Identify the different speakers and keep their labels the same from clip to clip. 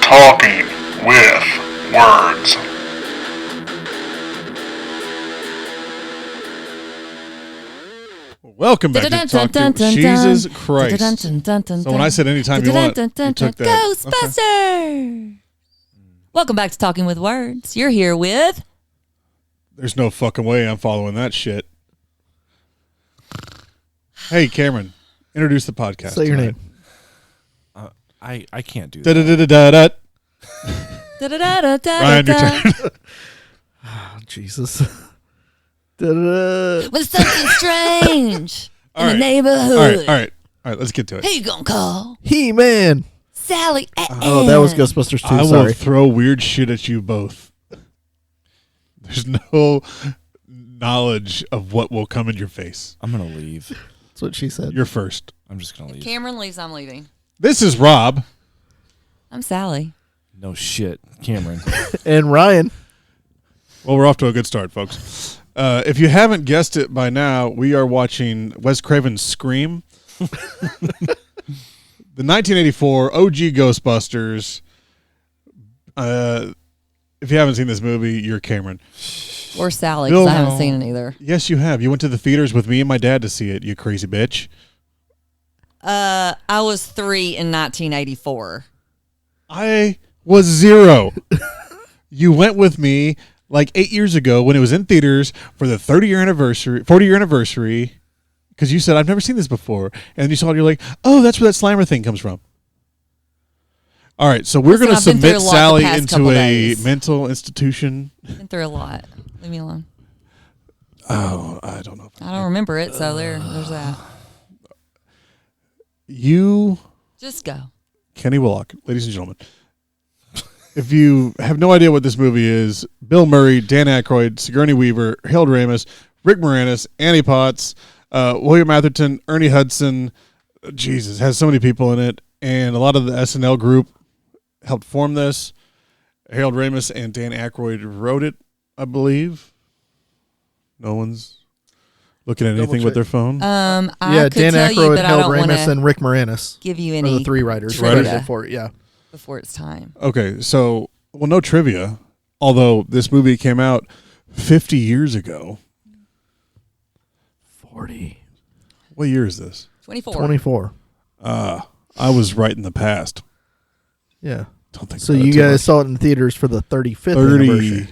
Speaker 1: Talking with Words.
Speaker 2: Welcome back to Talking. Jesus Christ! So when I said anytime you want, you took that.
Speaker 3: Ghostbusters. Okay. Welcome back to Talking with Words. You're here with.
Speaker 2: There's no fucking way I'm following that shit. Hey, Cameron, introduce the podcast.
Speaker 4: Say your name.
Speaker 5: I can't do that.
Speaker 2: Ryan, your turn.
Speaker 4: Oh, Jesus.
Speaker 3: With something strange in
Speaker 2: right.
Speaker 3: the neighborhood.
Speaker 2: All right. Let's get to it.
Speaker 3: Who you gonna call?
Speaker 4: He-Man.
Speaker 3: Sally.
Speaker 4: Oh, that was Ghostbusters 2.
Speaker 2: I will
Speaker 4: Sorry.
Speaker 2: throw weird shit at you both. There's no knowledge of what will come in your face.
Speaker 5: I'm going to leave.
Speaker 4: That's what she said.
Speaker 2: You're first.
Speaker 5: I'm just going to leave.
Speaker 3: Cameron leaves. I'm leaving.
Speaker 2: This is Rob.
Speaker 3: I'm Sally.
Speaker 5: No shit, Cameron.
Speaker 4: And Ryan.
Speaker 2: Well, we're off to a good start, folks. If you haven't guessed it by now, we are watching Wes Craven's Scream. The 1984 OG Ghostbusters. If you haven't seen this movie, you're Cameron.
Speaker 3: Or Sally, because I haven't seen it either.
Speaker 2: Yes, you have. You went to the theaters with me and my dad to see it, you crazy bitch.
Speaker 3: I was 3 in 1984. I
Speaker 2: was 0. You went with me like 8 years ago when it was in theaters for the 40-year anniversary, because you said, I've never seen this before. And you saw it, you're like, oh, that's where that Slimer thing comes from. All right, so we're going to submit Sally into a mental institution.
Speaker 3: Been through a lot. Leave me alone.
Speaker 2: Oh, I don't know.
Speaker 3: I don't remember it, so there's that.
Speaker 2: You...
Speaker 3: Just go.
Speaker 2: Kenny Willock, ladies and gentlemen. If you have no idea what this movie is, Bill Murray, Dan Aykroyd, Sigourney Weaver, Harold Ramis, Rick Moranis, Annie Potts, William Atherton, Ernie Hudson. Jesus, has so many people in it. And a lot of the SNL group helped form this. Harold Ramis and Dan Aykroyd wrote it, I believe. No one's looking at anything with their phone.
Speaker 3: I
Speaker 4: Dan
Speaker 3: could tell you,
Speaker 4: Aykroyd,
Speaker 3: but I
Speaker 4: Harold
Speaker 3: don't
Speaker 4: Ramis,
Speaker 3: wanna
Speaker 4: and Rick Moranis.
Speaker 3: give you
Speaker 4: Are
Speaker 3: any
Speaker 4: the three writers
Speaker 3: trivia
Speaker 4: for it. Yeah.
Speaker 3: before it's time.
Speaker 2: Okay, so, well, no trivia, although this movie came out 50 years ago.
Speaker 4: 40.
Speaker 2: What year is this?
Speaker 4: 24.
Speaker 2: I was right in the past.
Speaker 4: Yeah.
Speaker 2: Don't think
Speaker 4: so. You guys saw it in theaters for the 35th anniversary.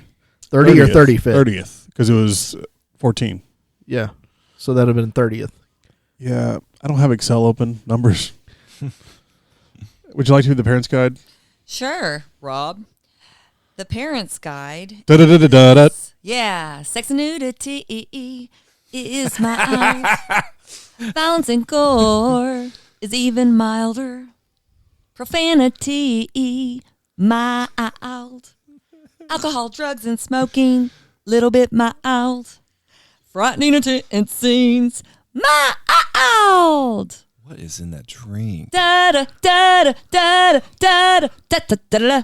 Speaker 4: 30 or 35th?
Speaker 2: 30th, because it was 14.
Speaker 4: Yeah. So that would have been 30th.
Speaker 2: Yeah, I don't have Excel open. Numbers. Would you like to read the Parents Guide?
Speaker 3: Sure, Rob. The Parents Guide.
Speaker 2: Da-da-da-da-da.
Speaker 3: Yeah, sex and nudity is mild. Violence and gore is even milder. Profanity, mild. Alcohol, drugs, and smoking, little bit mild. Frightening intense scenes, mild.
Speaker 5: What is in that drink?
Speaker 3: Da da da da da da da da da.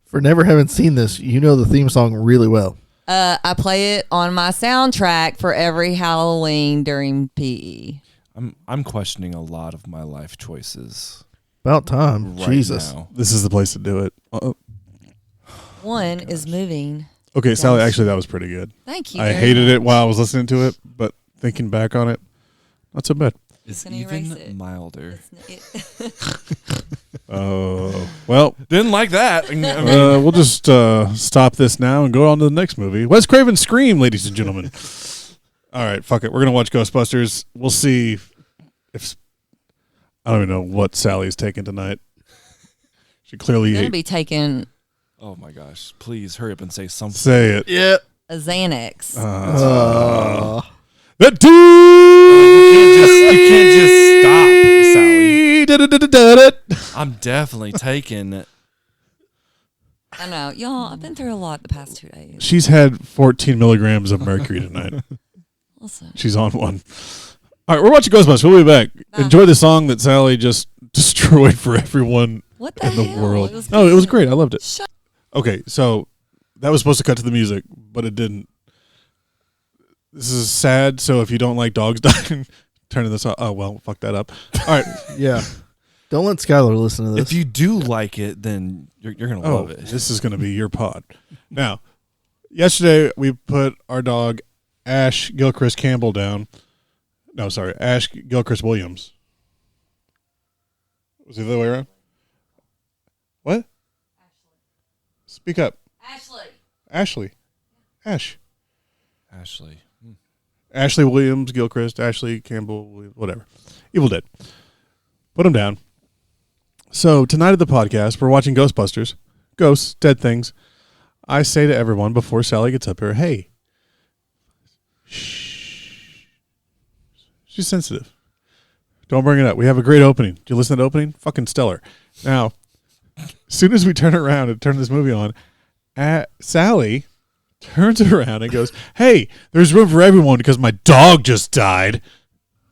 Speaker 4: For never having seen this, you know the theme song really well.
Speaker 3: I play it on my soundtrack for every Halloween during PE.
Speaker 5: I'm questioning a lot of my life choices.
Speaker 4: About time.
Speaker 5: Right
Speaker 4: Jesus.
Speaker 5: now.
Speaker 2: This is the place to do it.
Speaker 3: One is moving.
Speaker 2: Okay, Sally, actually, that was pretty good.
Speaker 3: Thank you.
Speaker 2: I hated it while I was listening to it, but thinking back on it, not so bad.
Speaker 5: It's
Speaker 3: gonna erase
Speaker 5: even
Speaker 3: it.
Speaker 5: milder.
Speaker 2: Oh, well,
Speaker 5: Didn't like that. I mean,
Speaker 2: we'll just stop this now and go on to the next movie. Wes Craven's Scream, ladies and gentlemen. All right, fuck it. We're going to watch Ghostbusters. We'll see if... I don't even know what Sally's taking tonight. She clearly
Speaker 3: going to
Speaker 2: ate.
Speaker 3: be taking
Speaker 5: oh my gosh! Please hurry up and say something.
Speaker 2: Say it.
Speaker 4: Yeah.
Speaker 3: a Xanax.
Speaker 2: That
Speaker 5: You can't just stop, Sally. I'm definitely taking.
Speaker 3: I know. Y'all, I've been through a lot the past 2 days.
Speaker 2: She's had 14 milligrams of mercury tonight.
Speaker 3: Listen.
Speaker 2: She's on one. All right, we're watching Ghostbusters. We'll be back. Enjoy the song that Sally just destroyed for everyone
Speaker 3: What the
Speaker 2: in the
Speaker 3: hell?
Speaker 2: world.
Speaker 3: It was
Speaker 2: No, it was great. I loved it.
Speaker 3: Shut-
Speaker 2: Okay, so that was supposed to cut to the music, but it didn't. This is sad, so if you don't like dogs dying, turn this off. Oh, well, fuck that up. All right.
Speaker 4: Yeah. Don't let Skylar listen to this.
Speaker 5: If you do like it, then you're going to love it.
Speaker 2: This is going to be your pod. Now, yesterday we put our dog Ash Gilchrist Campbell down. No, sorry, Ash Gilchrist Williams. Was it the other way around? What? Speak up. Ashley. Ash.
Speaker 5: Ashley.
Speaker 2: Ashley Williams Gilchrist. Ashley Campbell. Whatever. Evil Dead. Put him down. So tonight at the podcast, we're watching Ghostbusters. Ghosts, dead things. I say to everyone before Sally gets up here, hey, shh. She's sensitive. Don't bring it up. We have a great opening. Did you listen to the opening? Fucking stellar. Now, as soon as we turn around and turn this movie on, Sally turns around and goes, hey, there's room for everyone because my dog just died.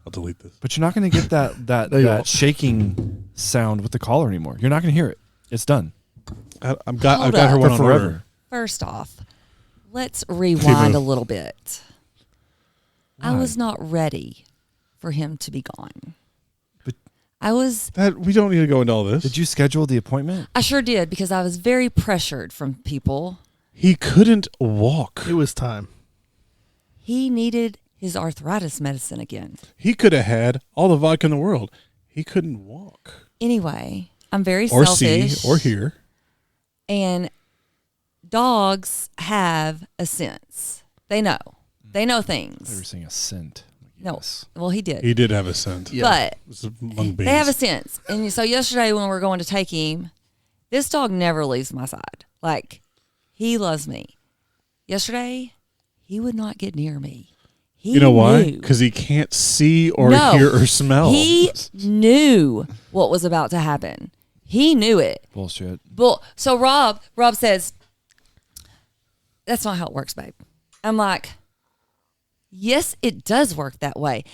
Speaker 2: I'll delete this.
Speaker 5: But you're not going to get that shaking sound with the collar anymore. You're not going to hear it. It's done.
Speaker 2: I've got her one on
Speaker 5: forever.
Speaker 2: order.
Speaker 3: First off, let's rewind a little bit. I was not ready for him to be gone.
Speaker 2: We don't need to go into all this.
Speaker 5: Did you schedule the appointment?
Speaker 3: I sure did because I was very pressured from people.
Speaker 2: He couldn't walk.
Speaker 4: It was time.
Speaker 3: He needed his arthritis medicine again.
Speaker 2: He could have had all the vodka in the world. He couldn't walk.
Speaker 3: Anyway, I'm very
Speaker 2: or
Speaker 3: selfish.
Speaker 2: see or hear.
Speaker 3: And dogs have a sense. They know. They know things.
Speaker 5: They were saying a scent.
Speaker 3: No.
Speaker 5: Yes.
Speaker 3: Well, he did.
Speaker 2: He did have a scent.
Speaker 4: Yeah.
Speaker 3: But
Speaker 2: It was among beans.
Speaker 3: they have a sense. And so yesterday when we're going to take him, this dog never leaves my side. Like, he loves me. Yesterday, he would not get near me.
Speaker 2: You know why?
Speaker 3: Knew.
Speaker 2: Because he can't see or
Speaker 3: No,
Speaker 2: hear or smell.
Speaker 3: He knew what was about to happen. He knew it.
Speaker 5: Bullshit.
Speaker 3: So Rob says, that's not how it works, babe. I'm like, yes, it does work that way.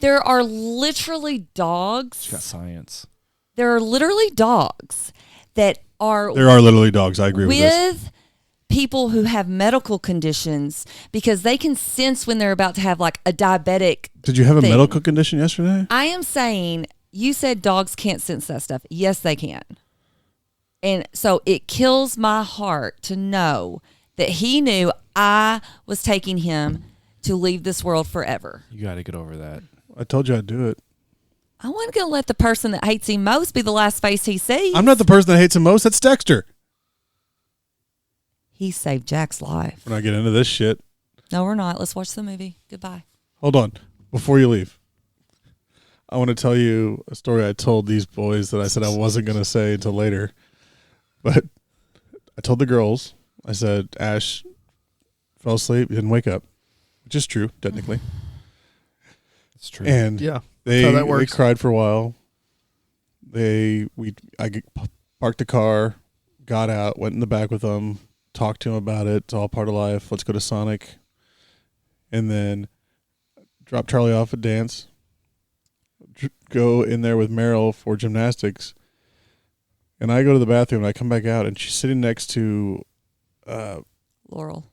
Speaker 3: There are literally dogs.
Speaker 5: She got science.
Speaker 3: There are literally dogs that are
Speaker 2: There are literally dogs. I agree with this.
Speaker 3: with people who have medical conditions because they can sense when they're about to have like a diabetic.
Speaker 2: Did you have a
Speaker 3: thing.
Speaker 2: medical condition yesterday?
Speaker 3: I am saying, you said dogs can't sense that stuff. Yes, they can. And so it kills my heart to know that he knew I was taking him to leave this world forever.
Speaker 5: You got to get over that.
Speaker 2: I told you I'd do it.
Speaker 3: I wasn't going to let the person that hates him most be the last face he sees.
Speaker 2: I'm not the person that hates him most. That's Dexter.
Speaker 3: He saved Jack's life.
Speaker 2: We're not getting into this shit.
Speaker 3: No, we're not. Let's watch the movie. Goodbye.
Speaker 2: Hold on. Before you leave, I want to tell you a story I told these boys that I said I wasn't going to say until later. But I told the girls, I said, Ash fell asleep, didn't wake up, which is true, technically.
Speaker 5: It's true.
Speaker 2: And
Speaker 4: Yeah.
Speaker 2: they
Speaker 4: how that works.
Speaker 2: cried for a while. I parked the car, got out, went in the back with them, talked to him about it. It's all part of life. Let's go to Sonic. And then drop Charlie off at dance. Go in there with Meryl for gymnastics. And I go to the bathroom and I come back out and she's sitting next to
Speaker 3: Laurel.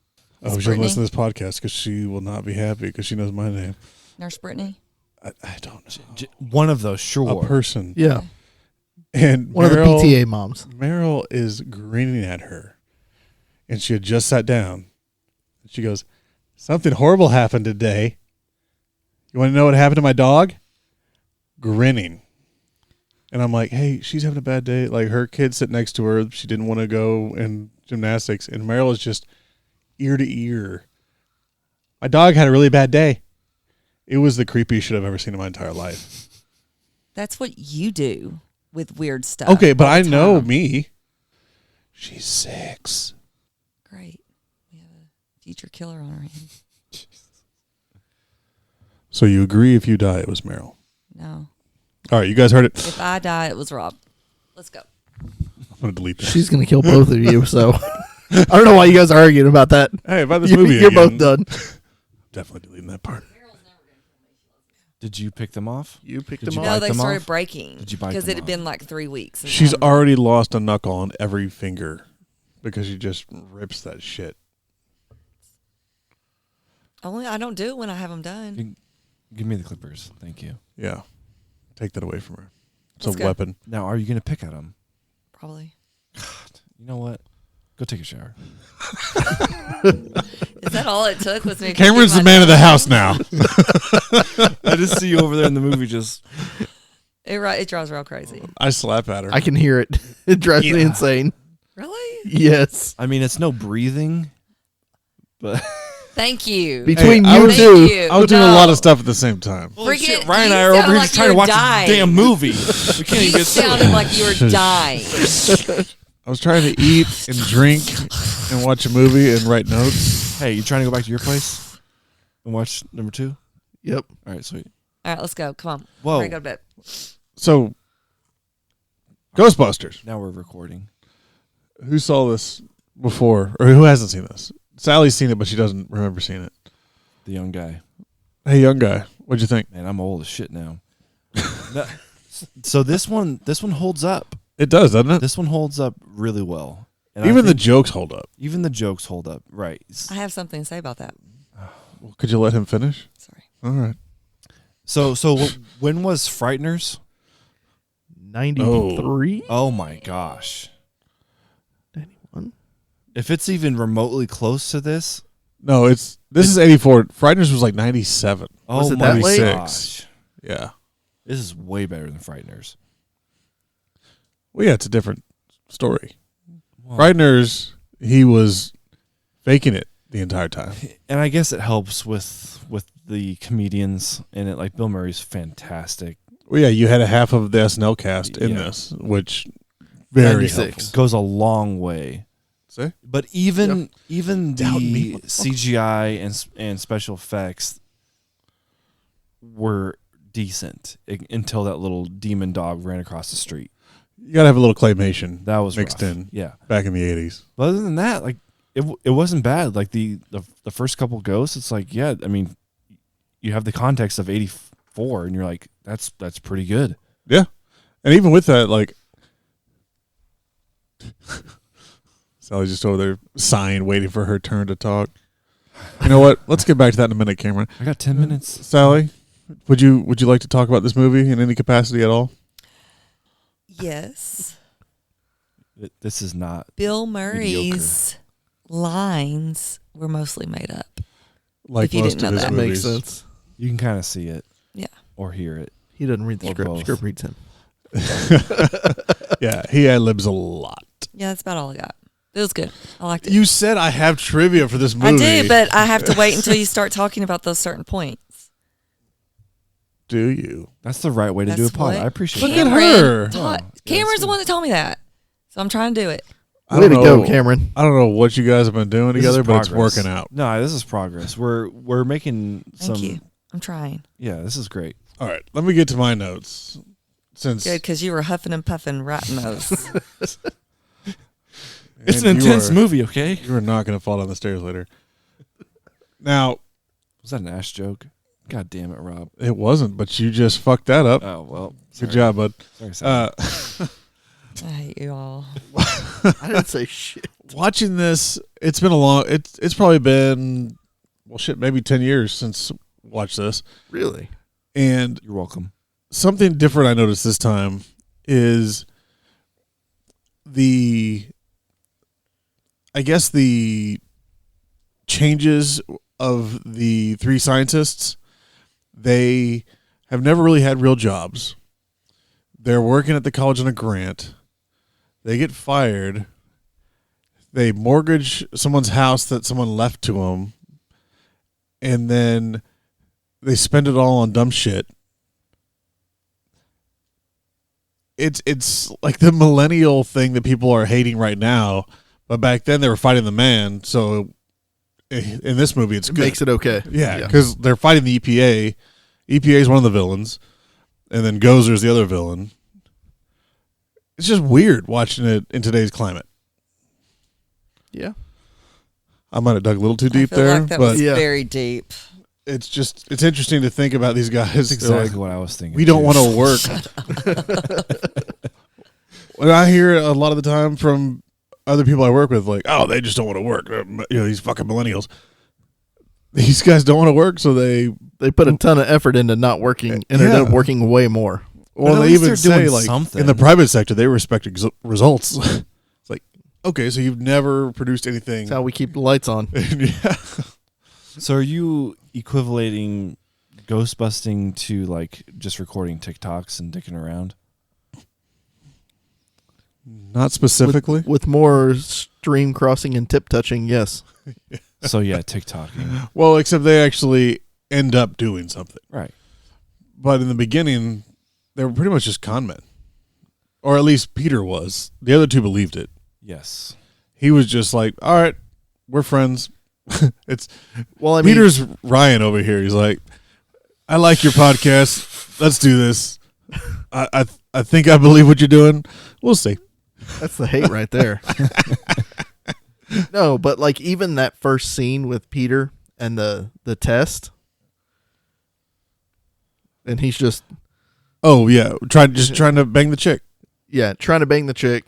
Speaker 2: she doesn't listen to this podcast because she will not be happy because she knows my name.
Speaker 3: Nurse Brittany.
Speaker 2: I don't know.
Speaker 5: One of those, sure.
Speaker 2: A person.
Speaker 4: Yeah.
Speaker 2: And
Speaker 4: One
Speaker 2: Meryl,
Speaker 4: of the PTA moms.
Speaker 2: Meryl is grinning at her. And she had just sat down. She goes, something horrible happened today. You want to know what happened to my dog? Grinning. And I'm like, hey, she's having a bad day. Like, her kid sitting next to her. She didn't want to go in gymnastics. And Meryl is just ear to ear. My dog had a really bad day. It was the creepiest shit I've ever seen in my entire life.
Speaker 3: That's what you do with weird stuff.
Speaker 2: Okay, but
Speaker 3: all
Speaker 2: I
Speaker 3: the
Speaker 2: know
Speaker 3: time.
Speaker 2: me. She's 6.
Speaker 3: Great. We have a future killer on our hands.
Speaker 2: So you agree if you die, it was Meryl.
Speaker 3: No.
Speaker 2: All right, you guys heard it.
Speaker 3: If I die, it was Rob. Let's go.
Speaker 2: I'm going to delete this.
Speaker 4: She's going to kill both of you, so I don't know why you guys are arguing about that.
Speaker 2: Hey, about this
Speaker 4: You-
Speaker 2: movie
Speaker 4: You're
Speaker 2: again.
Speaker 4: both done.
Speaker 2: Definitely deleting that part.
Speaker 5: Did you pick them off?
Speaker 4: You picked
Speaker 5: Did
Speaker 4: them
Speaker 5: you
Speaker 4: off.
Speaker 3: No,
Speaker 5: bite
Speaker 3: they
Speaker 5: them
Speaker 3: started
Speaker 5: off?
Speaker 3: breaking.
Speaker 5: Did you bite
Speaker 3: Because
Speaker 5: them
Speaker 3: it had
Speaker 5: off?
Speaker 3: been like 3 weeks. since
Speaker 2: She's
Speaker 3: I-
Speaker 2: already lost a knuckle on every finger because she just rips that shit.
Speaker 3: I don't do it when I have them done.
Speaker 5: Give me the clippers. Thank you.
Speaker 2: Yeah. Take that away from her. It's a
Speaker 3: Let's go.
Speaker 2: weapon.
Speaker 5: Now, are you going to pick at him?
Speaker 3: Probably.
Speaker 5: You know what? Go take a shower.
Speaker 3: Is that all it took? Was me
Speaker 2: Cameron's the
Speaker 3: picking
Speaker 2: man of the
Speaker 3: my
Speaker 2: house
Speaker 3: nose?
Speaker 2: now.
Speaker 5: I just see you over there in the movie just...
Speaker 3: It drives real crazy.
Speaker 2: I slap at her.
Speaker 4: I can hear it. It drives me
Speaker 2: Yeah.
Speaker 4: insane.
Speaker 3: Really?
Speaker 4: Yes.
Speaker 5: I mean, it's no breathing, but...
Speaker 3: Thank you.
Speaker 4: Between
Speaker 2: I
Speaker 4: you
Speaker 2: was-
Speaker 4: two,
Speaker 3: Thank you.
Speaker 2: I was doing a
Speaker 3: No.
Speaker 2: lot of stuff at the same time.
Speaker 5: Holy
Speaker 3: Freaking-
Speaker 5: shit, Ryan and
Speaker 3: you
Speaker 5: I are over
Speaker 3: sound
Speaker 5: here
Speaker 3: like
Speaker 5: just trying to
Speaker 3: you're
Speaker 5: watch
Speaker 3: dying.
Speaker 5: a damn movie. We can't
Speaker 3: You
Speaker 5: even get through
Speaker 3: sounded
Speaker 5: it.
Speaker 3: like you were dying.
Speaker 2: I was trying to eat and drink and watch a movie and write notes.
Speaker 5: Hey, you trying to go back to your place and watch number 2?
Speaker 4: yep.
Speaker 5: All right, sweet.
Speaker 3: All right, let's go. Come on.
Speaker 5: Whoa.
Speaker 3: We're gonna go to bed.
Speaker 2: So, Ghostbusters.
Speaker 5: Now we're recording.
Speaker 2: Who saw this before, or who hasn't seen this? Sally's seen it, but she doesn't remember seeing it.
Speaker 5: The young guy.
Speaker 2: Hey, young guy, what'd you think?
Speaker 5: Man, I'm old as shit now. No, so this one holds up.
Speaker 2: It does, doesn't it?
Speaker 5: This one holds up really well. And I
Speaker 2: Even the
Speaker 5: think
Speaker 2: jokes hold up.
Speaker 5: even the jokes hold up. Right.
Speaker 3: I have something to say about that.
Speaker 2: Well, could you let him finish?
Speaker 3: Sorry.
Speaker 2: All right.
Speaker 5: So when was Frighteners?
Speaker 4: 93?
Speaker 5: Oh my gosh.
Speaker 4: 91?
Speaker 5: If it's even remotely close to this,
Speaker 2: No, this is 84. Frighteners was like 97.
Speaker 5: oh
Speaker 4: Was it
Speaker 5: my
Speaker 4: that late?
Speaker 5: gosh.
Speaker 2: Yeah.
Speaker 5: This is way better than Frighteners.
Speaker 2: Well, yeah, it's a different story.
Speaker 5: Well,
Speaker 2: Frighteners, he was faking it the entire time.
Speaker 5: and I guess it helps with the comedians in it. Like Bill Murray's fantastic.
Speaker 2: Well, yeah, you had a half of the SNL cast in
Speaker 5: Yeah.
Speaker 2: this, which very
Speaker 4: 96.
Speaker 2: helpful.
Speaker 5: Goes a long way.
Speaker 2: See?
Speaker 5: But even
Speaker 2: Doubt me,
Speaker 5: the
Speaker 2: motherfucker.
Speaker 5: CGI and special effects were decent until that little demon dog ran across the street.
Speaker 2: You got to have a little claymation
Speaker 5: That was
Speaker 2: mixed
Speaker 5: rough.
Speaker 2: in
Speaker 5: Yeah.
Speaker 2: back in the 80s.
Speaker 5: But other than that, like it wasn't bad. Like the first couple ghosts, it's like, yeah, I mean, you have the context of 84 and you're like, that's pretty good.
Speaker 2: Yeah. And even with that, like, Sally's just over there sighing, waiting for her turn to talk. You know what? Let's get back to that in a minute, Cameron.
Speaker 5: I got 10 minutes.
Speaker 2: Sally, would you like to talk about this movie in any capacity at all?
Speaker 3: Yes.
Speaker 5: This is not
Speaker 3: Bill Murray's lines were mostly made up.
Speaker 2: Like
Speaker 3: If you
Speaker 2: most
Speaker 3: didn't
Speaker 2: of
Speaker 3: know
Speaker 2: his
Speaker 3: that.
Speaker 4: That
Speaker 2: movies.
Speaker 4: makes sense.
Speaker 5: you can kind of see it
Speaker 3: Yeah.
Speaker 5: or hear it.
Speaker 4: He doesn't read the
Speaker 5: Or
Speaker 4: script.
Speaker 5: both.
Speaker 4: Script reads him.
Speaker 2: Yeah, he ad-libs a lot.
Speaker 3: Yeah, that's about all I got. It was good. I liked it.
Speaker 2: You said I have trivia for this
Speaker 3: I
Speaker 2: movie.
Speaker 3: do, but I have to wait until you start talking about those certain points.
Speaker 2: Do you?
Speaker 5: That's the right way to do a
Speaker 3: That's
Speaker 5: pod.
Speaker 3: what
Speaker 5: I appreciate
Speaker 2: Look
Speaker 5: that.
Speaker 2: at her.
Speaker 3: taught-
Speaker 5: Oh, yeah,
Speaker 3: Cameron's
Speaker 5: that's
Speaker 3: the one that told me that. So I'm trying to do it.
Speaker 2: I
Speaker 4: Way to
Speaker 2: don't
Speaker 4: go,
Speaker 2: know-
Speaker 4: Cameron.
Speaker 2: I don't know what you guys have been doing
Speaker 5: This is
Speaker 2: together, but it's
Speaker 5: progress.
Speaker 2: working out.
Speaker 5: No, this is progress. We're making
Speaker 3: Thank
Speaker 5: some.
Speaker 3: you. I'm trying.
Speaker 5: Yeah, this is great.
Speaker 2: All right, let me get to my notes. Since
Speaker 3: Good, because you were huffing and puffing right in those.
Speaker 5: It's
Speaker 2: and
Speaker 5: an
Speaker 2: you
Speaker 5: intense
Speaker 2: are-
Speaker 5: movie, okay?
Speaker 2: You are not going to fall down the stairs later. Now,
Speaker 5: Was that an ass joke? God damn it, Rob.
Speaker 2: it wasn't, but you just fucked that up.
Speaker 5: Oh well.
Speaker 2: Good
Speaker 5: sorry.
Speaker 2: job, bud.
Speaker 5: Sorry, Sally.
Speaker 3: I hate you all.
Speaker 4: I didn't say shit.
Speaker 2: Watching this, it's been a long. It's probably been, well, shit, maybe 10 years since watched this,
Speaker 4: Really?
Speaker 2: and
Speaker 5: You're welcome.
Speaker 2: something different I noticed this time is the changes of the three scientists. They have never really had real jobs. They're working at the college on a grant. They get fired. They mortgage someone's house that someone left to them. And then they spend it all on dumb shit. It's like the millennial thing that people are hating right now, but back then they were fighting the man. So in this movie, it's
Speaker 4: It
Speaker 2: good.
Speaker 4: makes it okay.
Speaker 2: Yeah, because they're fighting the EPA. EPA is one of the villains, and then Gozer is the other villain. It's just weird watching it in today's climate.
Speaker 4: Yeah.
Speaker 2: I might have dug a little too deep
Speaker 3: I feel
Speaker 2: there,
Speaker 3: like that
Speaker 2: but
Speaker 3: was
Speaker 4: Yeah.
Speaker 3: very deep.
Speaker 2: it's interesting to think about these guys.
Speaker 5: That's
Speaker 2: They're
Speaker 5: exactly
Speaker 2: like,
Speaker 5: what I was thinking.
Speaker 2: we don't
Speaker 5: too.
Speaker 2: want to work. When I hear it a lot of the time from other people I work with, like, oh, they just don't want to work. These fucking millennials. These guys don't want to work, so they
Speaker 4: They put a ton of effort into not working and ended
Speaker 2: Yeah.
Speaker 4: up working way more.
Speaker 2: Well,
Speaker 5: at
Speaker 2: they
Speaker 5: least
Speaker 2: even
Speaker 5: they're
Speaker 2: say
Speaker 5: doing
Speaker 2: like
Speaker 5: something.
Speaker 2: in the private sector they respect results. It's like, okay, so you've never produced anything.
Speaker 4: That's how we keep the lights on.
Speaker 2: Yeah.
Speaker 5: So are you equivalating ghostbusting to like just recording TikToks and dicking around?
Speaker 2: Not specifically.
Speaker 4: With more stream crossing and tip touching, yes.
Speaker 5: So yeah, TikToking.
Speaker 2: Well, except they actually end up doing something.
Speaker 5: Right.
Speaker 2: But in the beginning, they were pretty much just con men. Or at least Peter was. The other two believed it.
Speaker 5: Yes.
Speaker 2: He was just like, all right, we're friends. It's
Speaker 4: Well, I mean,
Speaker 2: Peter's Ryan over here. He's like, I like your podcast. Let's do this. I think I believe what you're doing. We'll see.
Speaker 4: that's the hate right there. No, but like even that first scene with Peter and the test, and he's just
Speaker 2: Oh yeah, trying to bang the chick.
Speaker 4: trying to bang the chick.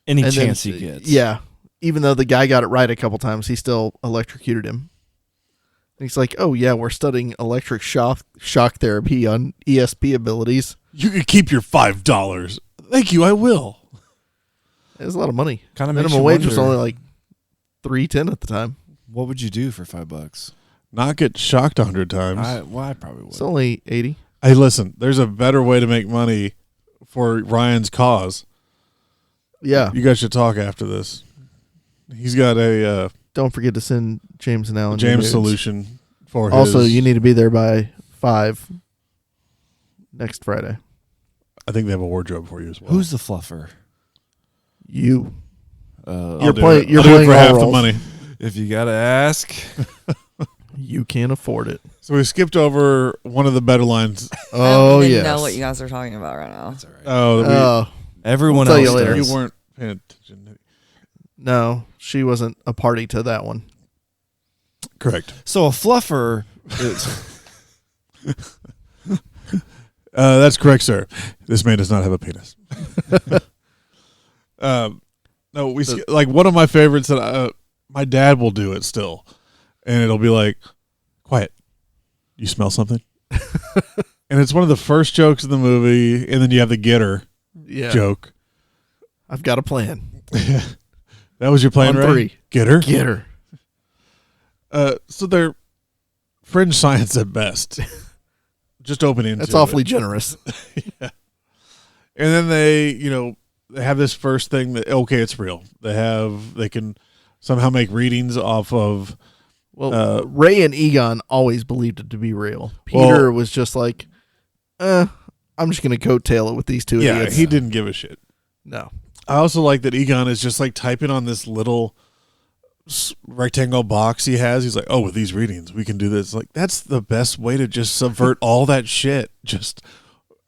Speaker 5: Any
Speaker 4: And then-
Speaker 5: chance he gets.
Speaker 4: Yeah. Even though the guy got it right a couple times, he still electrocuted him. And he's like, oh, yeah, we're studying electric shock therapy on ESP abilities.
Speaker 2: You can keep your $5. Thank you. I will.
Speaker 4: It was a lot of money.
Speaker 5: Kind of makes
Speaker 4: Minimum
Speaker 5: you
Speaker 4: wage was
Speaker 5: wonder,
Speaker 4: only like $3.10 at the time.
Speaker 5: what would you do for $5?
Speaker 2: Not get shocked 100 times.
Speaker 5: I probably would.
Speaker 4: It's only 80.
Speaker 2: Hey, listen. There's a better way to make money for Ryan's cause.
Speaker 4: Yeah.
Speaker 2: You guys should talk after this. He's got a
Speaker 4: Don't forget to send James and Alan.
Speaker 2: James
Speaker 4: nudes.
Speaker 2: solution for
Speaker 4: Also,
Speaker 2: his.
Speaker 4: you need to be there by 5 next Friday.
Speaker 2: I think they have a wardrobe for you as well.
Speaker 5: Who's the fluffer?
Speaker 4: You.
Speaker 2: I'll
Speaker 4: You're
Speaker 2: do
Speaker 4: playing.
Speaker 2: it.
Speaker 4: You're
Speaker 2: I'll do it
Speaker 4: playing
Speaker 2: for
Speaker 4: all
Speaker 2: half
Speaker 4: roles.
Speaker 2: the money.
Speaker 5: If you gotta ask.
Speaker 4: You can't afford it.
Speaker 2: So we skipped over one of the better lines.
Speaker 4: Oh,
Speaker 3: I don't even
Speaker 4: yes.
Speaker 3: know what you guys are talking about right now.
Speaker 5: That's all right.
Speaker 2: Oh,
Speaker 4: Oh,
Speaker 5: Everyone
Speaker 4: I'll tell
Speaker 5: else
Speaker 4: you later.
Speaker 2: you
Speaker 5: does.
Speaker 2: weren't paying attention.
Speaker 4: no, she wasn't a party to that one.
Speaker 2: Correct.
Speaker 5: So a fluffer is
Speaker 2: That's correct, sir. This man does not have a penis. No, like one of my favorites that my dad will do it still, and it'll be like, "Quiet, you smell something," and it's one of the first jokes in the movie, and then you have the getter
Speaker 4: Yeah.
Speaker 2: joke.
Speaker 4: I've got a plan.
Speaker 2: That was your plan,
Speaker 4: On
Speaker 2: right?
Speaker 4: 3.
Speaker 2: Getter.
Speaker 4: Get her.
Speaker 2: So they're fringe science at best. Just open into
Speaker 4: That's
Speaker 2: it.
Speaker 4: awfully generous.
Speaker 2: And then they have this first thing that it's real. They can somehow make readings off of.
Speaker 4: Well, Ray and Egon always believed it to be real. Peter was just like, I'm just going to coattail it with these two
Speaker 2: Yeah,
Speaker 4: idiots.
Speaker 2: he didn't give a shit.
Speaker 4: No.
Speaker 2: I also like that Egon is just like typing on this little rectangle box he has. He's like, oh, with these readings, we can do this. Like, that's the best way to just subvert all that shit. Just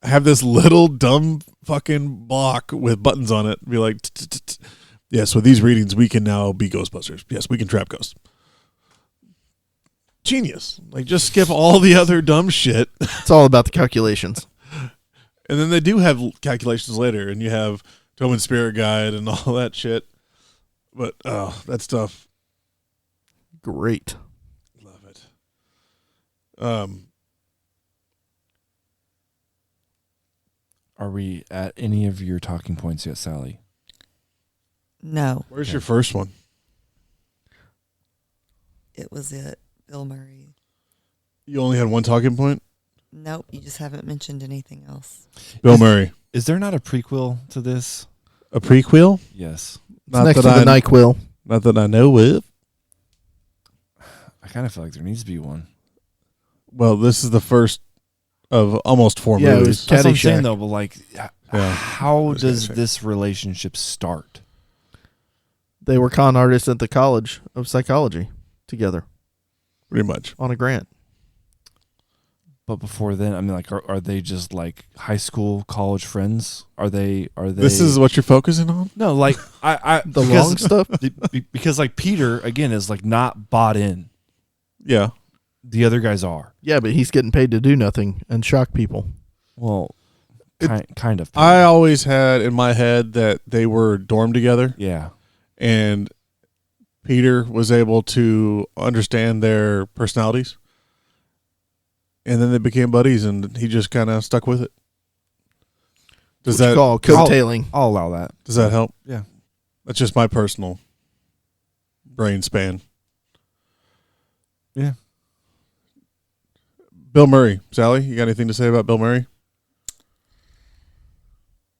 Speaker 2: have this little dumb fucking block with buttons on it. Be like, yes, with these readings, we can now be Ghostbusters. Yes, we can trap ghosts. Genius. Like, just skip all the other dumb shit.
Speaker 4: It's all about the calculations.
Speaker 2: And then they do have calculations later, and you have Tobin's Spirit Guide and all that shit. But, that stuff.
Speaker 4: Great.
Speaker 2: Love it.
Speaker 5: Are we at any of your talking points yet, Sally?
Speaker 3: No,
Speaker 2: Where's your first one?
Speaker 3: it was it. Bill Murray.
Speaker 2: You only had one talking point?
Speaker 3: Nope, you just haven't mentioned anything else.
Speaker 2: Bill Murray.
Speaker 5: Is there not a prequel to this?
Speaker 2: A prequel?
Speaker 5: Yes.
Speaker 4: It's next to the NyQuil.
Speaker 2: Not that I know of.
Speaker 5: I kind of feel like there needs to be one.
Speaker 2: Well, this is the first of almost 4
Speaker 4: Yeah, it
Speaker 2: movies.
Speaker 4: was
Speaker 5: That's what I'm saying,
Speaker 4: Caddyshack.
Speaker 5: though. But like,
Speaker 2: Yeah.
Speaker 5: how
Speaker 2: It was
Speaker 5: does
Speaker 2: Caddyshack.
Speaker 5: this relationship start?
Speaker 4: They were con artists at the College of Psychology together
Speaker 2: Pretty much.
Speaker 4: on a grant.
Speaker 5: But before then, I mean, like, are they just like high school, college friends? Are they?
Speaker 2: This is what you're focusing on?
Speaker 5: no, like I
Speaker 4: The
Speaker 5: because-
Speaker 4: long stuff?
Speaker 5: because like Peter again is like not bought in.
Speaker 2: Yeah.
Speaker 5: The other guys are.
Speaker 4: Yeah, but he's getting paid to do nothing and shock people.
Speaker 5: Well,
Speaker 2: It-
Speaker 5: kind of.
Speaker 2: I always had in my head that they were dormed together,
Speaker 5: yeah.
Speaker 2: and Peter was able to understand their personalities. And then they became buddies, and he just kind of stuck with it. Does
Speaker 4: What you
Speaker 2: that
Speaker 4: call coattailing.
Speaker 5: I'll allow that.
Speaker 2: does that help?
Speaker 5: Yeah.
Speaker 2: That's just my personal brain span.
Speaker 5: Yeah.
Speaker 2: Bill Murray, Sally, you got anything to say about Bill Murray?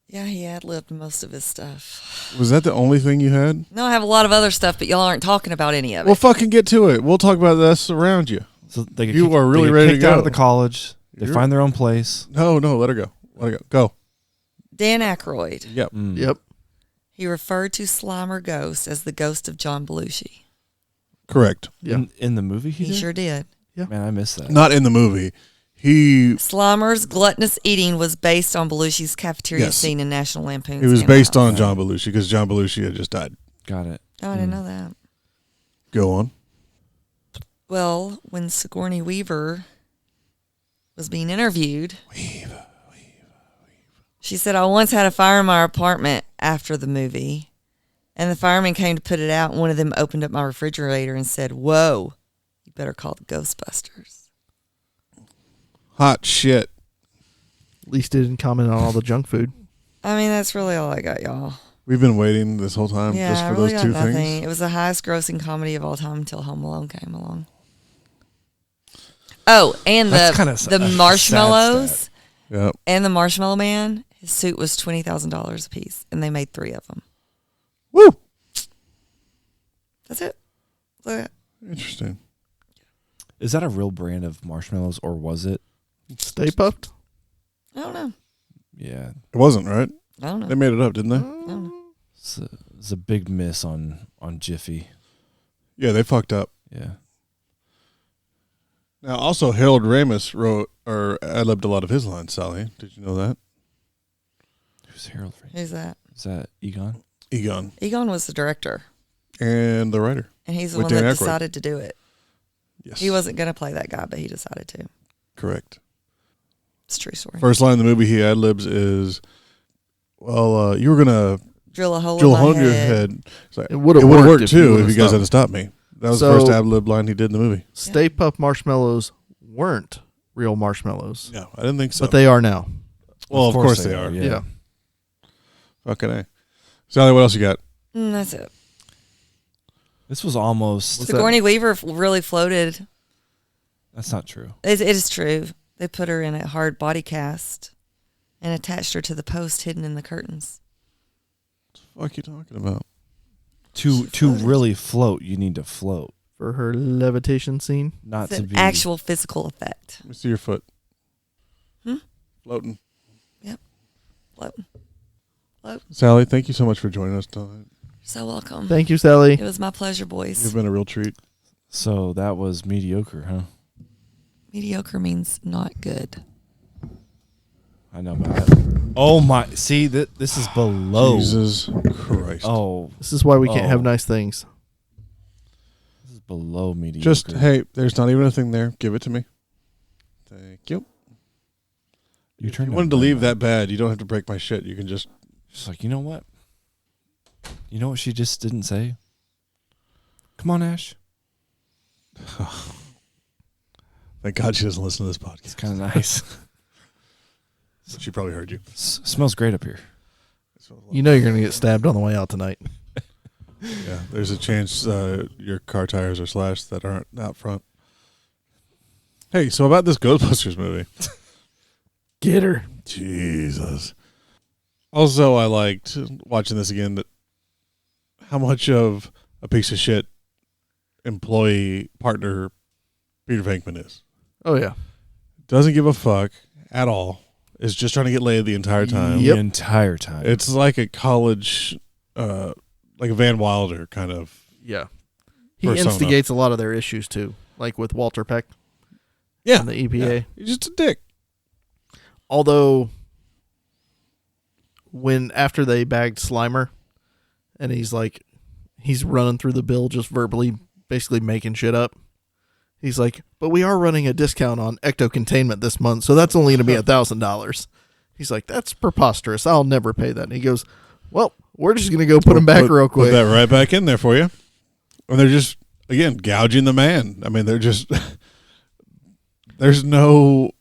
Speaker 3: Yeah, he ad-libbed most of his stuff.
Speaker 2: Was that the only thing you had?
Speaker 3: No, I have a lot of other stuff, but y'all aren't talking about any of it.
Speaker 2: Well, fucking get to it. We'll talk about this around you.
Speaker 5: So they get
Speaker 2: You are really
Speaker 5: they get
Speaker 2: ready to
Speaker 5: kicked out
Speaker 2: go.
Speaker 5: of the college. They
Speaker 2: You're-
Speaker 5: find their own place.
Speaker 2: No, let her go. Let her go. Go.
Speaker 3: Dan Aykroyd.
Speaker 2: Yep.
Speaker 4: Yep.
Speaker 3: He referred to Slimer Ghost as the ghost of John Belushi.
Speaker 2: Correct.
Speaker 4: Yeah.
Speaker 5: In the movie, he
Speaker 3: He
Speaker 5: did?
Speaker 3: sure did.
Speaker 5: Man, I missed that.
Speaker 2: Not in the movie. He
Speaker 3: Slimer's gluttonous eating was based on Belushi's cafeteria
Speaker 2: Yes.
Speaker 3: scene in National Lampoon's.
Speaker 2: It was
Speaker 3: Animal
Speaker 2: based
Speaker 3: House.
Speaker 2: on John Belushi because John Belushi had just died.
Speaker 5: Got it.
Speaker 3: Oh, I didn't know that.
Speaker 2: Go on.
Speaker 3: Well, when Sigourney Weaver was being interviewed, she said, I once had a fire in my apartment after the movie, and the fireman came to put it out, and one of them opened up my refrigerator and said, whoa, you better call the Ghostbusters.
Speaker 2: Hot shit.
Speaker 4: At least it didn't comment on all the junk food.
Speaker 3: I mean, that's really all I got, y'all.
Speaker 2: We've been waiting this whole time
Speaker 3: Yeah,
Speaker 2: just
Speaker 3: I
Speaker 2: for
Speaker 3: really
Speaker 2: those
Speaker 3: got
Speaker 2: two
Speaker 3: nothing.
Speaker 2: things.
Speaker 3: It was the highest grossing comedy of all time until Home Alone came along. Oh, and
Speaker 5: That's kinda
Speaker 3: the
Speaker 5: a sad
Speaker 3: marshmallows
Speaker 5: stat.
Speaker 2: Yep.
Speaker 3: and the Marshmallow Man, his suit was $20,000 a piece, and they made 3 of them.
Speaker 2: Woo.
Speaker 3: That's it. Look at that.
Speaker 2: Interesting.
Speaker 5: Is that a real brand of marshmallows, or was it?
Speaker 4: Stay puffed.
Speaker 3: I don't know.
Speaker 5: Yeah.
Speaker 2: It wasn't, right?
Speaker 3: I don't know.
Speaker 2: They made it up, didn't they?
Speaker 3: I don't know.
Speaker 5: It's a big miss on Jiffy.
Speaker 2: Yeah, they fucked up.
Speaker 5: Yeah.
Speaker 2: Now, also, Harold Ramis wrote or ad-libbed a lot of his lines, Sally. Did you know that?
Speaker 5: Who's Harold? Ramis?
Speaker 3: Who's that?
Speaker 5: Is that Egon?
Speaker 2: Egon.
Speaker 3: Egon was the director,
Speaker 2: And the writer.
Speaker 3: and he's the
Speaker 2: With
Speaker 3: one that
Speaker 2: Dan Aykroyd.
Speaker 3: decided to do it.
Speaker 2: Yes.
Speaker 3: He wasn't going to play that guy, but he decided to.
Speaker 2: Correct.
Speaker 3: It's a true story.
Speaker 2: First line in the movie he ad-libs is, well, you were going to
Speaker 3: Drill a hole
Speaker 2: drill a
Speaker 3: in
Speaker 2: hole
Speaker 3: my
Speaker 2: in your
Speaker 3: head.
Speaker 2: head. It's like,
Speaker 4: It would've
Speaker 2: would've
Speaker 4: worked if you
Speaker 2: too
Speaker 4: would've
Speaker 2: if you guys
Speaker 4: stopped
Speaker 2: hadn't stopped me. That was
Speaker 4: So-
Speaker 2: the first ad-lib line he did in the movie.
Speaker 4: Stay Puft marshmallows weren't real marshmallows,
Speaker 2: No, I didn't think so.
Speaker 4: but they are now.
Speaker 2: well, of course they are.
Speaker 4: Yeah.
Speaker 2: Fucking A. Sally, what else you got?
Speaker 3: That's it.
Speaker 5: This was almost.
Speaker 4: What's that?
Speaker 3: Sigourney Weaver really floated.
Speaker 5: That's not true.
Speaker 3: It is true. They put her in a hard body cast and attached her to the post hidden in the curtains.
Speaker 2: What the fuck you talking about?
Speaker 5: To really float, you need to float,
Speaker 4: For her levitation scene.
Speaker 5: not
Speaker 3: It's
Speaker 5: to
Speaker 3: an
Speaker 5: be
Speaker 3: actual physical effect.
Speaker 2: Let me see your foot.
Speaker 3: Hmm?
Speaker 2: Floating.
Speaker 3: Floating.
Speaker 2: Sally, thank you so much for joining us tonight.
Speaker 3: So welcome.
Speaker 4: Thank you, Sally.
Speaker 3: It was my pleasure, boys.
Speaker 2: You've been a real treat.
Speaker 5: So that was mediocre, huh?
Speaker 3: Mediocre means not good.
Speaker 5: I know, but oh my! See, this is below.
Speaker 2: Jesus Christ.
Speaker 5: Oh,
Speaker 4: This is why we can't have
Speaker 5: Oh.
Speaker 4: nice things.
Speaker 5: this is below mediocre.
Speaker 2: Just, hey, there's not even a thing there. Give it to me. Thank you.
Speaker 5: you
Speaker 2: If
Speaker 5: turned
Speaker 2: you
Speaker 5: out
Speaker 2: wanted to
Speaker 5: good,
Speaker 2: leave
Speaker 5: man.
Speaker 2: that bad, you don't have to break my shit. You can just...
Speaker 5: She's like, you know what? You know what she just didn't say? Come on, Ash.
Speaker 2: Thank God she doesn't listen to this
Speaker 5: It's
Speaker 2: podcast.
Speaker 5: kind of nice.
Speaker 2: She probably heard you.
Speaker 5: Smells great up here.
Speaker 4: You know you're going to get stabbed on the way out tonight.
Speaker 2: Yeah, there's a chance your car tires are slashed that aren't out front. Hey, so about this Ghostbusters movie.
Speaker 4: Get her.
Speaker 2: Jesus. Also, I liked watching this again that how much of a piece of shit employee partner Peter Venkman is.
Speaker 4: Oh, yeah.
Speaker 2: Doesn't give a fuck at all. Is just trying to get laid the entire time.
Speaker 4: Yep.
Speaker 5: The entire time.
Speaker 2: It's like a college, like a Van Wilder kind of.
Speaker 4: Yeah. He
Speaker 2: Persona.
Speaker 4: instigates a lot of their issues, too. Like with Walter Peck
Speaker 2: Yeah.
Speaker 4: and the EPA.
Speaker 2: He's just a dick.
Speaker 4: Although, after they bagged Slimer, and he's running through the bill just verbally, basically making shit up. He's like, but we are running a discount on ecto containment this month, so that's only going to be $1,000. He's like, that's preposterous. I'll never pay that. And he goes, well, we're just going to go put him back real quick.
Speaker 2: Put that right back in there for you. And they're just, again, gouging the man. I mean, they're just, there's no,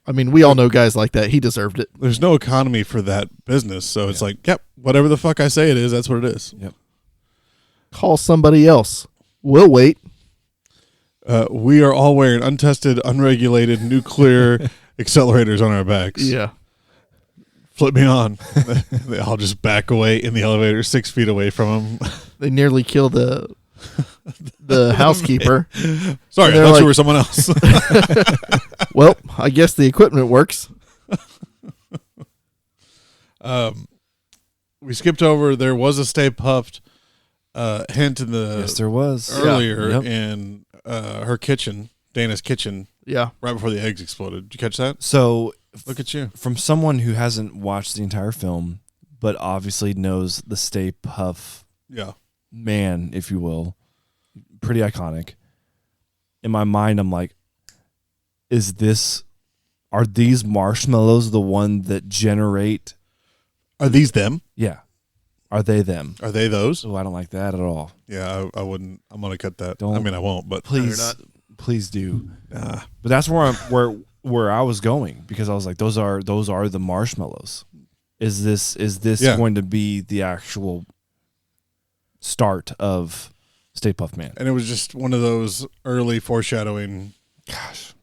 Speaker 4: I mean, we all know guys like that. He deserved it.
Speaker 2: There's no economy for that business, so it's like, yep, whatever the fuck I say it is, that's what it is.
Speaker 5: Yep.
Speaker 4: Call somebody else. We'll wait.
Speaker 2: We are all wearing untested, unregulated nuclear accelerators on our backs.
Speaker 4: Yeah.
Speaker 2: Flip me on. They all just back away in the elevator 6 feet away from them.
Speaker 4: They nearly kill the housekeeper.
Speaker 2: Sorry, I
Speaker 4: they're
Speaker 2: thought
Speaker 4: like-
Speaker 2: you were someone else.
Speaker 4: Well, I guess the equipment works.
Speaker 2: We skipped over. There was a Stay Puffed hint in the
Speaker 5: Yes, there was.
Speaker 2: earlier
Speaker 5: Yep.
Speaker 2: in her kitchen, Dana's kitchen,
Speaker 4: Yeah.
Speaker 2: right before the eggs exploded. Did you catch that?
Speaker 5: So,
Speaker 2: Look at you.
Speaker 5: from someone who hasn't watched the entire film, but obviously knows the Stay Puff
Speaker 2: Yeah.
Speaker 5: man, if you will, pretty iconic. In my mind, I'm like, are these marshmallows the one that generate?
Speaker 2: Are these them?
Speaker 5: Yeah. Are they them?
Speaker 2: Are they those?
Speaker 5: Oh, I don't like that at all.
Speaker 2: Yeah, I wouldn't. I'm gonna cut that.
Speaker 5: Don't.
Speaker 2: I mean, I won't. But
Speaker 5: Please do. But that's where I was going, because I was like, those are the marshmallows. Is this
Speaker 2: Yeah.
Speaker 5: going to be the actual start of Stay Puft Man?
Speaker 2: And it was just one of those early foreshadowing.
Speaker 5: Gosh.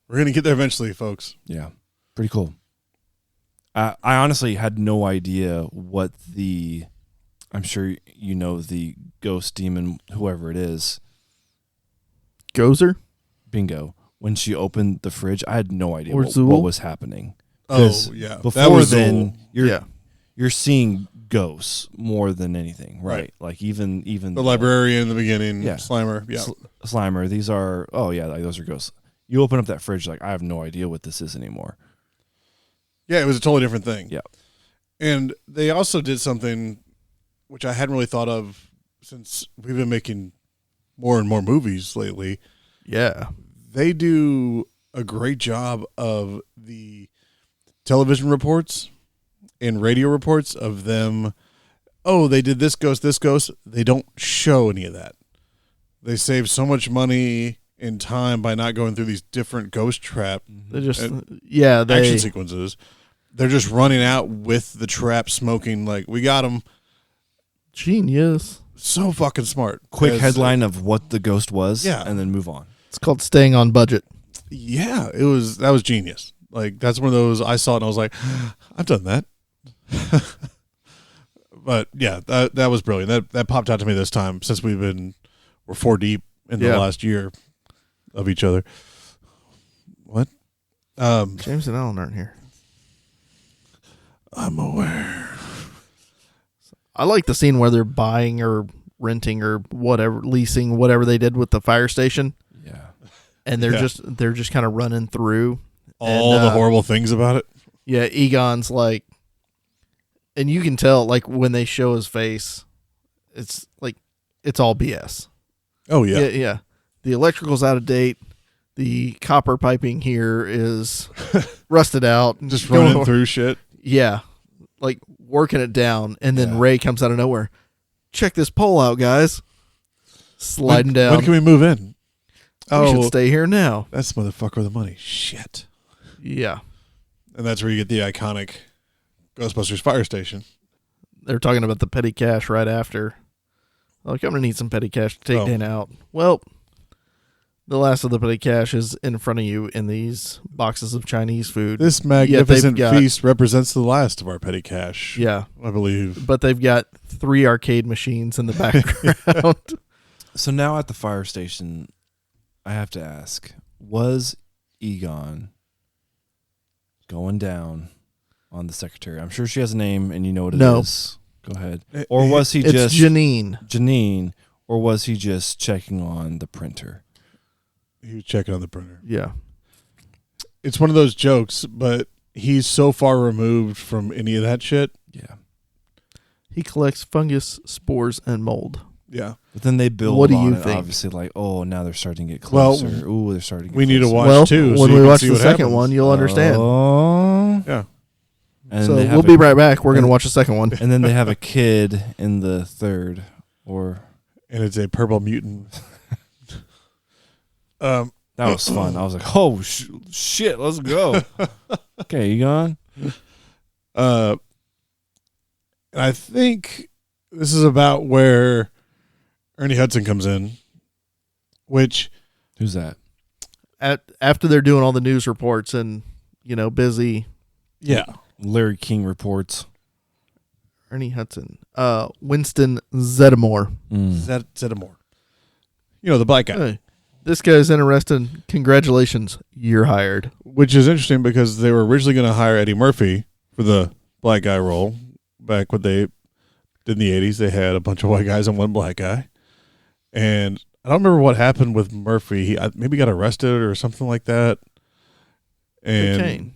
Speaker 2: We're gonna get there eventually, folks.
Speaker 5: Yeah. Pretty cool. I honestly had no idea what I'm sure you know the ghost demon, whoever it is.
Speaker 4: Gozer?
Speaker 5: Bingo. When she opened the fridge, I had no idea
Speaker 4: Or
Speaker 5: what
Speaker 4: Zool?
Speaker 5: was happening.
Speaker 2: Oh
Speaker 5: 'Cause
Speaker 2: yeah.
Speaker 5: Before then,
Speaker 2: Zool.
Speaker 5: you're seeing ghosts more than anything, right?
Speaker 2: Right.
Speaker 5: Like even
Speaker 2: The librarian in the beginning.
Speaker 5: Yeah.
Speaker 2: Slimer. Yeah.
Speaker 5: Slimer. These are like those are ghosts. You open up that fridge, like I have no idea what this is anymore.
Speaker 2: Yeah. It was a totally different thing.
Speaker 5: Yeah.
Speaker 2: And they also did something which I hadn't really thought of since we've been making more and more movies lately.
Speaker 4: Yeah.
Speaker 2: They do a great job of the television reports and radio reports of them. Oh, they did this ghost. They don't show any of that. They save so much money and time by not going through these different ghost trap
Speaker 4: They just,
Speaker 2: action
Speaker 4: they,
Speaker 2: sequences. They're just running out with the trap smoking like, we got them.
Speaker 4: genius.
Speaker 2: So fucking smart.
Speaker 5: Quick
Speaker 2: As-
Speaker 5: headline of what the ghost was,
Speaker 2: Yeah.
Speaker 5: and then move on.
Speaker 4: It's called staying on budget.
Speaker 2: Yeah, that was genius. Like, that's one of those, I saw it and I was like, I've done that. But yeah, that was brilliant. That popped out to me this time since we're 4 deep in the last year of each other. What?
Speaker 4: James and Alan aren't here.
Speaker 2: I'm aware.
Speaker 4: I like the scene where they're buying or renting or whatever, leasing, whatever they did with the fire station.
Speaker 5: Yeah.
Speaker 4: And they're
Speaker 2: Yeah.
Speaker 4: just kind of running through
Speaker 2: All the horrible things about it.
Speaker 4: Yeah, Egon's like, and you can tell like when they show his face, it's like it's all BS.
Speaker 2: Oh yeah.
Speaker 4: Yeah. The electrical's out of date. The copper piping here is rusted out.
Speaker 2: Just
Speaker 4: Going
Speaker 2: running
Speaker 4: over-
Speaker 2: through shit.
Speaker 4: Yeah, like working it down, and then
Speaker 5: Yeah.
Speaker 4: Ray comes out of nowhere. Check this pole out, guys. Sliding
Speaker 2: When
Speaker 4: down.
Speaker 2: can we move in?
Speaker 4: We should stay here now.
Speaker 2: That's the motherfucker with the money. Shit.
Speaker 4: Yeah,
Speaker 2: And that's where you get the iconic Ghostbusters fire station.
Speaker 4: they're talking about the petty cash right after. Like, I'm gonna need some petty cash to take
Speaker 2: Oh.
Speaker 4: Dana out. Well, the last of the petty cash is in front of you in these boxes of Chinese food.
Speaker 2: This
Speaker 4: they've
Speaker 2: magnificent
Speaker 4: got-
Speaker 2: feast represents the last of our petty cash.
Speaker 4: Yeah,
Speaker 2: I believe.
Speaker 4: but they've got 3 arcade machines in the background.
Speaker 5: So now at the fire station, I have to ask: was Egon going down on the secretary? I'm sure she has a name, and you know what it is.
Speaker 4: No.
Speaker 5: Go ahead. Or was he
Speaker 4: It's
Speaker 5: just
Speaker 4: Janine.
Speaker 5: Or was he just checking on the printer?
Speaker 2: He was checking on the printer.
Speaker 4: Yeah.
Speaker 2: It's one of those jokes, but he's so far removed from any of that shit.
Speaker 5: Yeah.
Speaker 4: He collects fungus, spores, and mold.
Speaker 2: Yeah.
Speaker 5: But then they build
Speaker 4: What do
Speaker 5: on
Speaker 4: you
Speaker 5: it,
Speaker 4: think?
Speaker 5: obviously, like, oh, now they're starting to get
Speaker 2: Well,
Speaker 5: closer. Ooh, they're starting to get
Speaker 2: We need to
Speaker 5: closer.
Speaker 2: watch
Speaker 4: Well,
Speaker 2: too. so
Speaker 4: when
Speaker 2: you
Speaker 4: we
Speaker 2: can
Speaker 4: watch
Speaker 2: see
Speaker 4: the
Speaker 2: what
Speaker 4: second
Speaker 2: happens.
Speaker 4: one, you'll understand.
Speaker 5: Oh.
Speaker 2: Yeah.
Speaker 5: And
Speaker 4: So
Speaker 5: they have
Speaker 4: we'll be right back. We're going to watch the second one.
Speaker 5: And then they have a kid in the third, or
Speaker 2: And it's a purple mutant.
Speaker 5: That was fun. I was like, oh, shit, let's go. Okay, Egon.
Speaker 2: And I think this is about where Ernie Hudson comes in, which
Speaker 5: Who's that?
Speaker 4: After they're doing all the news reports and, busy.
Speaker 2: yeah,
Speaker 5: Larry King reports.
Speaker 4: Ernie Hudson. Winston Zeddemore.
Speaker 2: Zeddemore. The black guy.
Speaker 4: Hey, this guy's interested. Congratulations, you're hired.
Speaker 2: Which is interesting because they were originally going to hire Eddie Murphy for the black guy role. Back when they did in the 80s, they had a bunch of white guys and one black guy. And I don't remember what happened with Murphy. He maybe got arrested or something like that.
Speaker 4: Cocaine.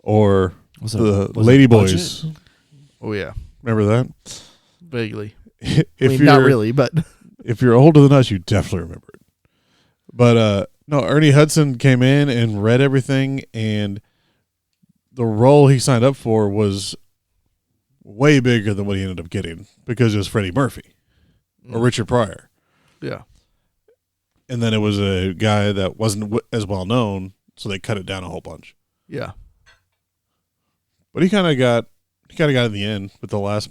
Speaker 2: Or
Speaker 5: Was
Speaker 2: the
Speaker 5: it
Speaker 2: Lady
Speaker 5: budget?
Speaker 2: Boys.
Speaker 4: Oh, yeah.
Speaker 2: Remember that?
Speaker 4: Vaguely.
Speaker 2: If
Speaker 4: Not really, but.
Speaker 2: If you're older than us, you definitely remember it. But no, Ernie Hudson came in and read everything, and the role he signed up for was way bigger than what he ended up getting because it was Freddie Murphy or Richard Pryor.
Speaker 4: Yeah.
Speaker 2: And then it was a guy that wasn't as well known, so they cut it down a whole bunch.
Speaker 4: Yeah.
Speaker 2: But he kind of got in the end with the last.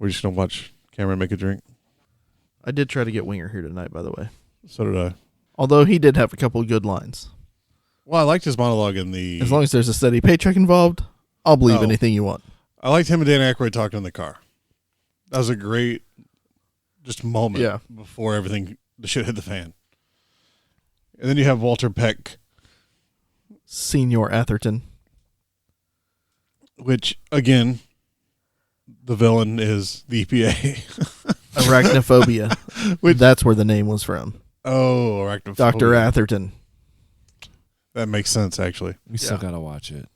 Speaker 2: We're just gonna watch Cameron make a drink.
Speaker 4: I did try to get Winger here tonight, by the way.
Speaker 2: So did I.
Speaker 4: Although he did have a couple of good lines.
Speaker 2: Well, I liked his monologue in the.
Speaker 4: As long as there's a steady paycheck involved, I'll believe
Speaker 2: Oh.
Speaker 4: anything you want.
Speaker 2: I liked him and Dan Aykroyd talking in the car. That was a great, just moment before the shit hit the fan. And then you have Walter Peck,
Speaker 4: Senior Atherton.
Speaker 2: which again, the villain is the EPA.
Speaker 4: Arachnophobia. That's where the name was from.
Speaker 2: Oh, arachnophobia.
Speaker 4: Dr. Atherton.
Speaker 2: That makes sense, actually.
Speaker 5: We still got to watch it.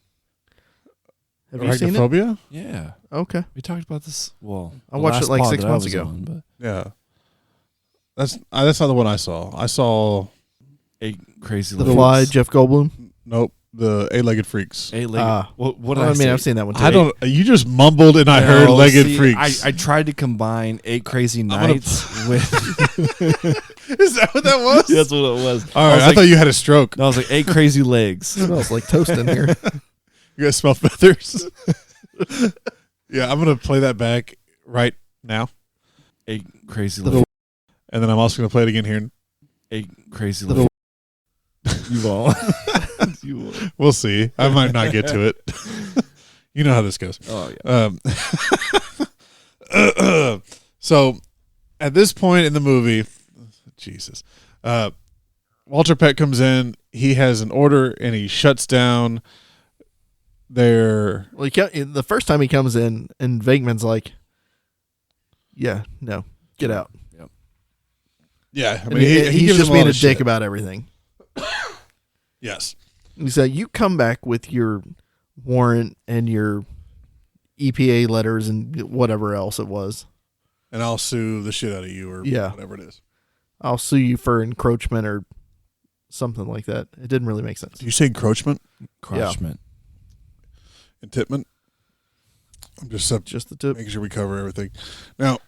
Speaker 4: Have you seen it?
Speaker 2: Arachnophobia?
Speaker 5: Yeah.
Speaker 4: Okay.
Speaker 5: We talked about this. Well,
Speaker 4: I
Speaker 5: the
Speaker 4: watched
Speaker 5: last
Speaker 4: it like
Speaker 5: pod
Speaker 4: 6
Speaker 5: that I
Speaker 4: months
Speaker 5: was
Speaker 4: ago.
Speaker 5: on, but
Speaker 2: Yeah. That's not the one I saw. I saw,
Speaker 5: Eight Crazy
Speaker 4: The
Speaker 5: Legs.
Speaker 4: Fly, Jeff Goldblum.
Speaker 2: nope, the Eight-Legged Freaks.
Speaker 5: Eight-legged. What did
Speaker 4: I
Speaker 5: I
Speaker 4: mean,
Speaker 5: say?
Speaker 4: I've seen that one too.
Speaker 2: I don't. You just mumbled and I heard
Speaker 5: No,
Speaker 2: Legged
Speaker 5: see,
Speaker 2: Freaks.
Speaker 5: I tried to combine Eight Crazy
Speaker 2: gonna-
Speaker 5: Nights with.
Speaker 2: Is that what that was?
Speaker 5: That's what it was.
Speaker 2: All right, I thought you had a stroke.
Speaker 5: No, I was like Eight Crazy Legs.
Speaker 4: Smells like toast in here.
Speaker 2: You guys smell feathers? Yeah, I'm going to play that back right now.
Speaker 5: Eight Crazy Legs.
Speaker 2: And then I'm also going to play it again here.
Speaker 5: Eight Crazy Legs. You won't. You won't.
Speaker 2: We'll see. I might not get to it. You know how this goes.
Speaker 5: Oh yeah.
Speaker 2: So at this point in the movie, Jesus, Walter Peck comes in. He has an order and he shuts down their.
Speaker 4: Well, the first time he comes in, and Venkman's like, "Yeah, no, get out."
Speaker 2: Yeah, I
Speaker 4: And
Speaker 2: mean, he
Speaker 4: he's
Speaker 2: gives
Speaker 4: just
Speaker 2: him a
Speaker 4: being
Speaker 2: lot
Speaker 4: a
Speaker 2: of
Speaker 4: dick
Speaker 2: shit.
Speaker 4: about everything.
Speaker 2: Yes.
Speaker 4: He said, "You come back with your warrant and your EPA letters and whatever else it was.
Speaker 2: And I'll sue the shit out of you or whatever it is.
Speaker 4: I'll sue you for encroachment or something like that." It didn't really make sense.
Speaker 2: Do you say encroachment?
Speaker 5: Encroachment.
Speaker 2: Intipment? I'm just
Speaker 4: Just the tip.
Speaker 2: making sure we cover everything. Now,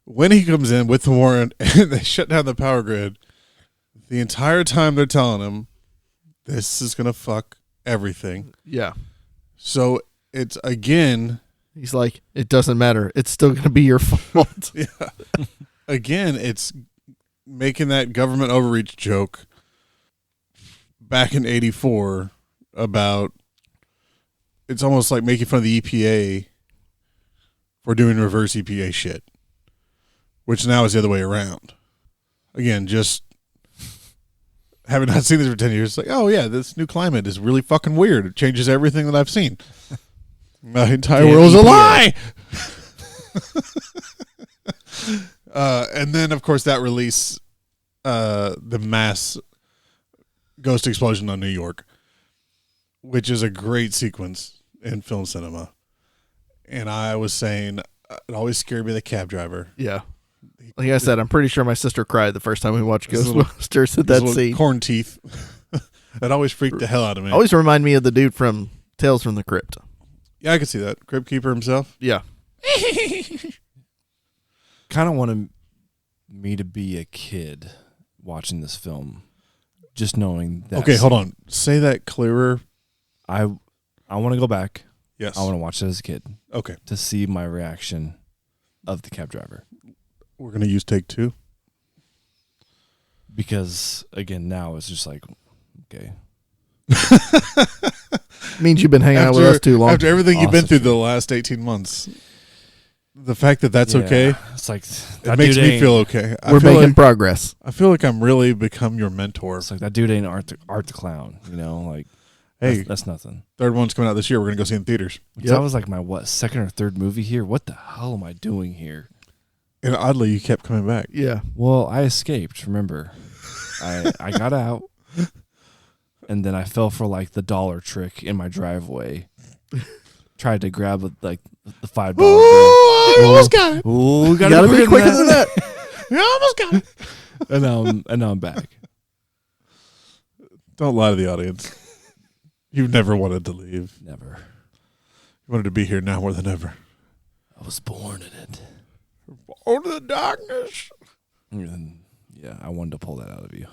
Speaker 2: when he comes in with the warrant and they shut down the power grid, the entire time they're telling him this is going to fuck everything.
Speaker 4: Yeah.
Speaker 2: So it's again,
Speaker 4: He's like, "It doesn't matter. It's still going to be your fault."
Speaker 2: again, it's making that government overreach joke back in 84 about, it's almost like making fun of the EPA for doing reverse EPA shit, which now is the other way around. Again, just having not seen this for 10 years, it's like, oh yeah, this new climate is really fucking weird. It changes everything that I've seen. My entire
Speaker 4: Damn
Speaker 2: world's a
Speaker 4: EPA.
Speaker 2: lie. And then, of course, that release, the mass ghost explosion on New York, which is a great sequence in film cinema. And I was saying, it always scared me, the cab driver.
Speaker 4: Yeah. Like I said, I'm pretty sure my sister cried the first time we watched
Speaker 2: His little-
Speaker 4: Ghostbusters at
Speaker 2: His
Speaker 4: that
Speaker 2: little
Speaker 4: scene.
Speaker 2: corn teeth. That always freaked the hell out of me.
Speaker 4: Always remind me of the dude from Tales from the Crypt.
Speaker 2: Yeah, I could see that. Crypt Keeper himself.
Speaker 4: Yeah.
Speaker 5: Kind of wanted me to be a kid watching this film, just knowing that.
Speaker 2: Okay, hold on. Say that clearer.
Speaker 5: I want to go back.
Speaker 2: Yes.
Speaker 5: I want to watch it as a kid
Speaker 2: Okay.
Speaker 5: to see my reaction of the cab driver.
Speaker 2: We're going to use take 2.
Speaker 5: Because, again, now it's just like, okay.
Speaker 4: Means you've been hanging out with us too long.
Speaker 2: After everything you've been
Speaker 5: Awesome.
Speaker 2: through the last 18 months, the fact that that's
Speaker 5: Yeah,
Speaker 2: okay,
Speaker 5: It's like,
Speaker 2: it
Speaker 5: that
Speaker 2: makes
Speaker 5: dude
Speaker 2: me
Speaker 5: ain't-
Speaker 2: feel okay.
Speaker 4: We're making progress.
Speaker 2: I feel like I'm really become your mentor.
Speaker 5: It's like, that dude ain't Art the Clown, you know? Like,
Speaker 2: Hey,
Speaker 5: that's nothing.
Speaker 2: third one's coming out this year. We're going to go see it in theaters.
Speaker 5: That was like my, second or third movie here? What the hell am I doing here?
Speaker 2: And oddly, you kept coming back.
Speaker 4: Yeah.
Speaker 5: Well, I escaped, remember. I got out, and then I fell for like the dollar trick in my driveway. Tried to grab like the $5 bill.
Speaker 2: Oh, you almost got it.
Speaker 5: Ooh,
Speaker 4: You gotta be quicker than that.
Speaker 2: You almost got it.
Speaker 5: And now I'm back.
Speaker 2: Don't lie to the audience. You've never wanted to leave.
Speaker 5: Never.
Speaker 2: You wanted to be here now more than ever.
Speaker 5: I was born in it.
Speaker 2: Out of the darkness.
Speaker 5: And yeah, I wanted to pull that out of you.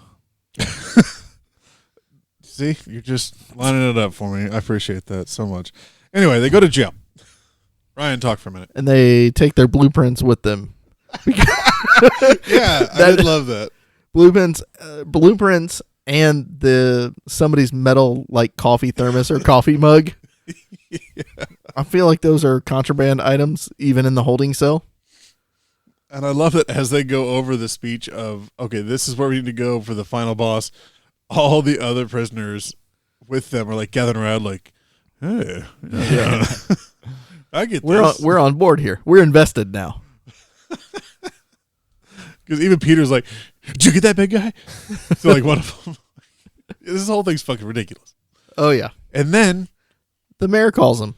Speaker 2: See, you're just lining it up for me. I appreciate that so much. Anyway, they go to jail. Ryan, talk for a minute.
Speaker 4: And they take their blueprints with them.
Speaker 2: Yeah, I did love that.
Speaker 4: Blueprints, and somebody's metal like coffee thermos or coffee mug.
Speaker 2: Yeah.
Speaker 4: I feel like those are contraband items, even in the holding cell.
Speaker 2: And I love it as they go over the speech of, okay, this is where we need to go for the final boss. All the other prisoners with them are like gathering around, like, hey, yeah. I get this.
Speaker 4: We're on board here. We're invested now.
Speaker 2: Because even Peter's like, did you get that big guy? So like one of them. This whole thing's fucking ridiculous.
Speaker 4: Oh yeah.
Speaker 2: And then,
Speaker 4: The mayor calls him.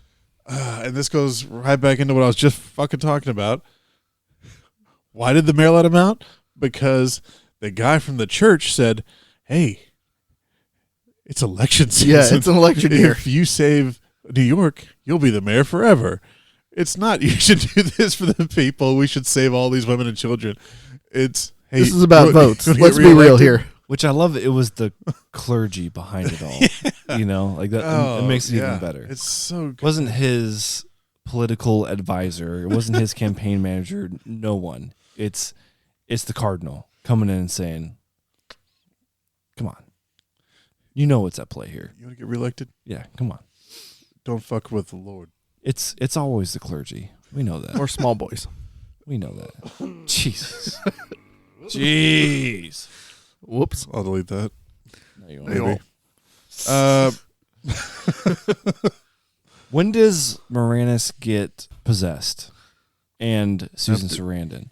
Speaker 2: and this goes right back into what I was just fucking talking about. Why did the mayor let him out? Because the guy from the church said, hey, it's election season.
Speaker 4: Yeah, it's an election year.
Speaker 2: If you save New York, you'll be the mayor forever. It's not, you should do this for the people. We should save all these women and children. It's, hey,
Speaker 4: This is about
Speaker 2: you-
Speaker 4: votes.
Speaker 2: you wanna
Speaker 4: Let's
Speaker 2: get
Speaker 4: be real
Speaker 2: reelected?
Speaker 4: here.
Speaker 5: Which I love. It was the clergy behind it all. You know, like that.
Speaker 2: Oh,
Speaker 5: it makes it
Speaker 2: yeah.
Speaker 5: even better.
Speaker 2: It's so good.
Speaker 5: It wasn't his political advisor. It wasn't his campaign manager. No one. It's the cardinal coming in and saying, "Come on, you know what's at play here.
Speaker 2: You want to get reelected?
Speaker 5: Yeah, come on."
Speaker 2: Don't fuck with the Lord.
Speaker 5: It's always the clergy. We know that.
Speaker 4: Or small boys.
Speaker 5: We know that. Jesus. Jeez.
Speaker 4: Whoops.
Speaker 2: I'll delete that.
Speaker 5: No, you
Speaker 4: They
Speaker 5: won't.
Speaker 2: Maybe.
Speaker 5: When does Moranis get possessed? And Susan Sarandon.